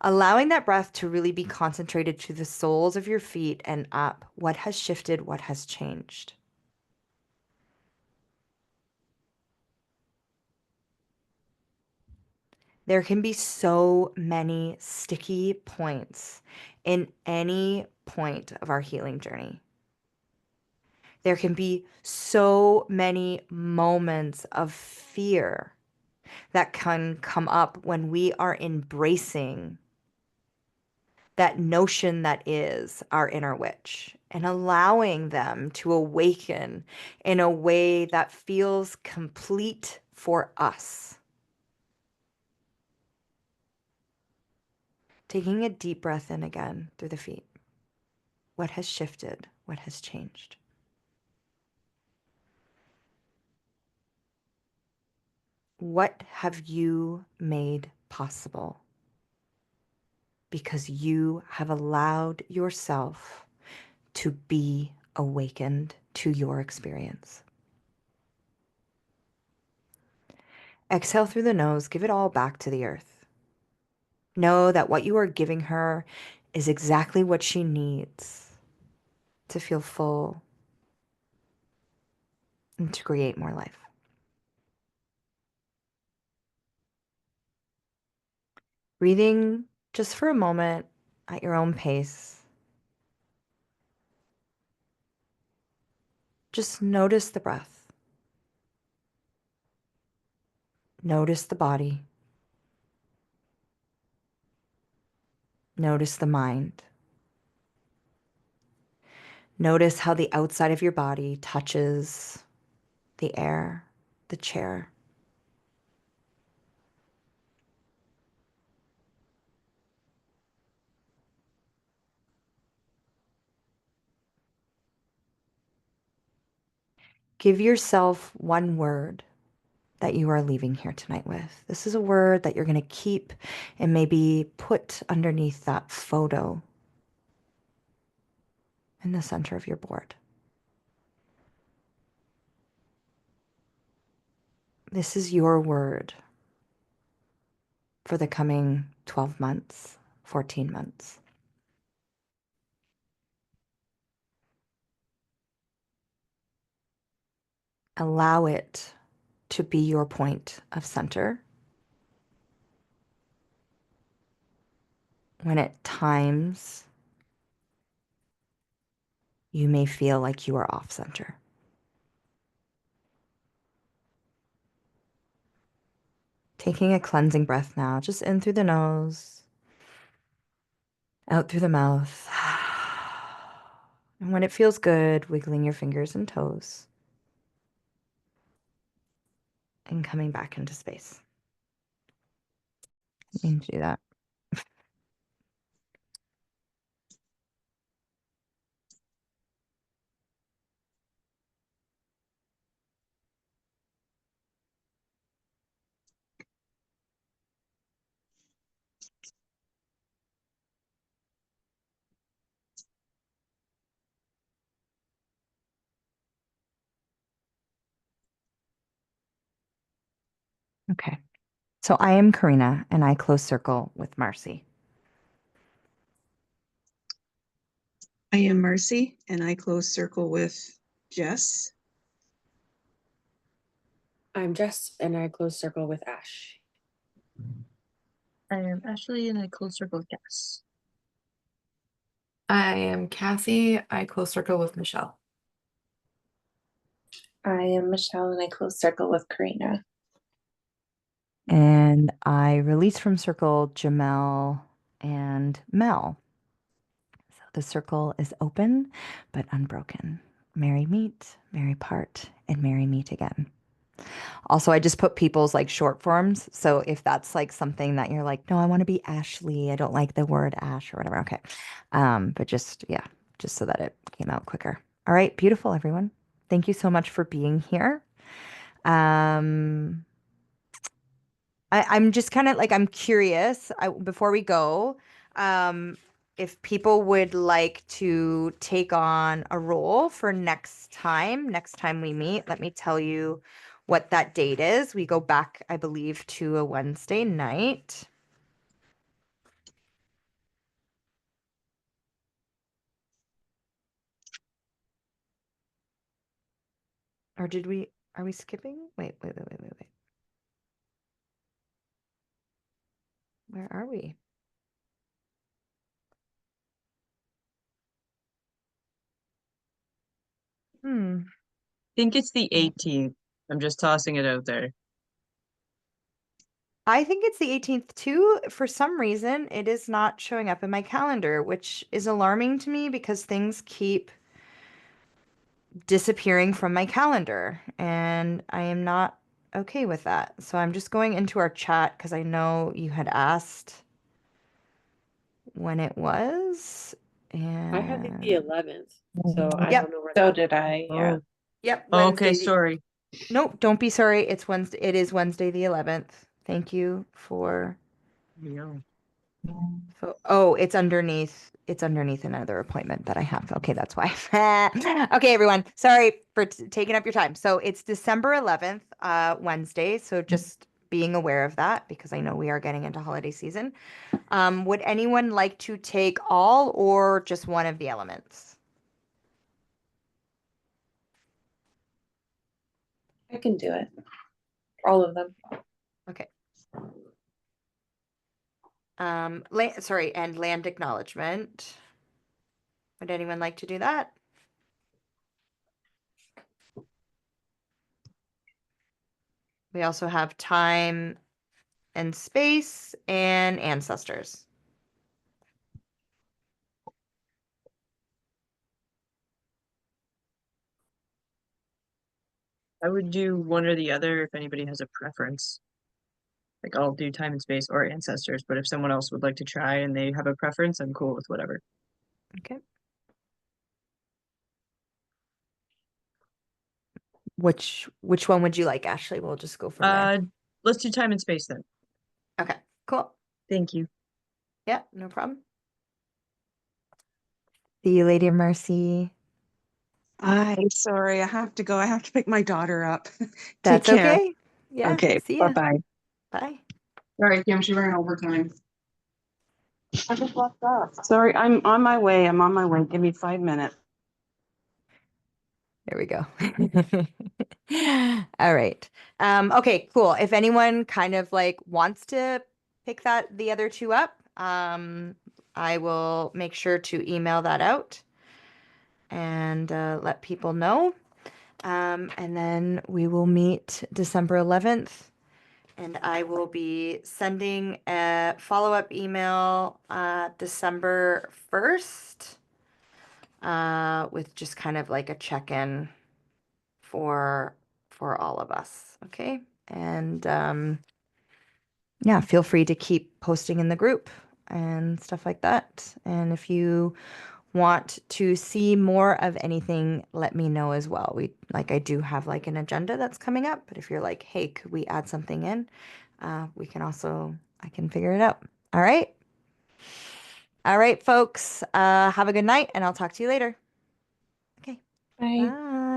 A: allowing that breath to really be concentrated to the soles of your feet and up. What has shifted? What has changed? There can be so many sticky points in any point of our healing journey. There can be so many moments of fear that can come up when we are embracing that notion that is our inner witch and allowing them to awaken in a way that feels complete for us. Taking a deep breath in again through the feet. What has shifted? What has changed? What have you made possible? Because you have allowed yourself to be awakened to your experience. Exhale through the nose, give it all back to the earth. Know that what you are giving her is exactly what she needs to feel full and to create more life. Breathing just for a moment at your own pace. Just notice the breath. Notice the body. Notice the mind. Notice how the outside of your body touches the air, the chair. Give yourself one word that you are leaving here tonight with. This is a word that you're going to keep and maybe put underneath that photo in the center of your board. This is your word for the coming 12 months, 14 months. Allow it to be your point of center when at times you may feel like you are off center. Taking a cleansing breath now, just in through the nose, out through the mouth. And when it feels good, wiggling your fingers and toes and coming back into space. You can do that. Okay. So I am Karena and I close circle with Marcy.
F: I am Marcy, and I close circle with Jess.
B: I'm Jess, and I close circle with Ash.
C: I am Ashley and I close circle with Cass.
E: I am Kathy. I close circle with Michelle.
D: I am Michelle and I close circle with Karina.
A: And I release from circle Jamel and Mel. So the circle is open but unbroken. Merry meet, merry part, and merry meet again. Also, I just put people's like short forms. So if that's like something that you're like, no, I want to be Ashley. I don't like the word Ash or whatever. Okay. But just, yeah, just so that it came out quicker. All right. Beautiful, everyone. Thank you so much for being here. I'm just kind of like, I'm curious before we go, if people would like to take on a role for next time we meet. Let me tell you what that date is. We go back, I believe, to a Wednesday night. Or are we skipping? Wait. Where are we?
C: I think it's the 18th. I'm just tossing it out there.
A: I think it's the 18th too. For some reason, it is not showing up in my calendar, which is alarming to me because things keep disappearing from my calendar, and I am not okay with that. So I'm just going into our chat because I know you had asked when it was.
B: I had the
A: And
B: 11th, so I
A: Yep.
B: don't know where
D: So
B: that.
D: did I, yeah.
C: Oh,
A: Yep,
C: okay,
A: Wednesday.
C: sorry.
A: Nope, don't be sorry. It's Wednesday. It is Wednesday the 11th. Thank you for.
C: Yeah.
A: Oh, it's underneath. It's underneath another appointment that I have. Okay, that's why. Okay, everyone. Sorry for taking up your time. So it's December 11th, Wednesday. So just being aware of that because I know we are getting into holiday season. Would anyone like to take all or just one of the elements?
D: I can do it. All of them.
A: Okay. Sorry, and land acknowledgement. Would anyone like to do that? We also have time and space and ancestors.
C: I would do one or the other if anybody has a preference. Like I'll do time and space or ancestors, but if someone else would like to try and they have a preference, I'm cool with whatever.
A: Okay. Which one would you like, Ashley? We'll just go from there.
C: Let's do time and space then.
A: Okay, cool.
C: Thank you.
A: Yeah, no problem. See you, Lady of Mercy.
F: I'm sorry, I have to go. I have to pick my daughter up. Take
A: That's
F: care.
A: okay. Yeah,
F: Okay,
A: see ya.
F: bye-bye.
A: Bye.
F: All right, Kim, she's running overtime. I just left off. Sorry, I'm on my way. I'm on my way. Give me 5 minutes.
A: There we go. All right. Okay, cool. If anyone kind of like wants to pick the other two up, I will make sure to email that out and let people know. And then we will meet December 11th, and I will be sending a follow-up email December 1st with just kind of like a check-in for all of us. Okay. And yeah, feel free to keep posting in the group and stuff like that. And if you want to see more of anything, let me know as well. I do have like an agenda that's coming up, but if you're like, hey, could we add something in? I can figure it out. All right. All right, folks. Have a good night and I'll talk to you later. Okay.
D: Bye.
A: Bye.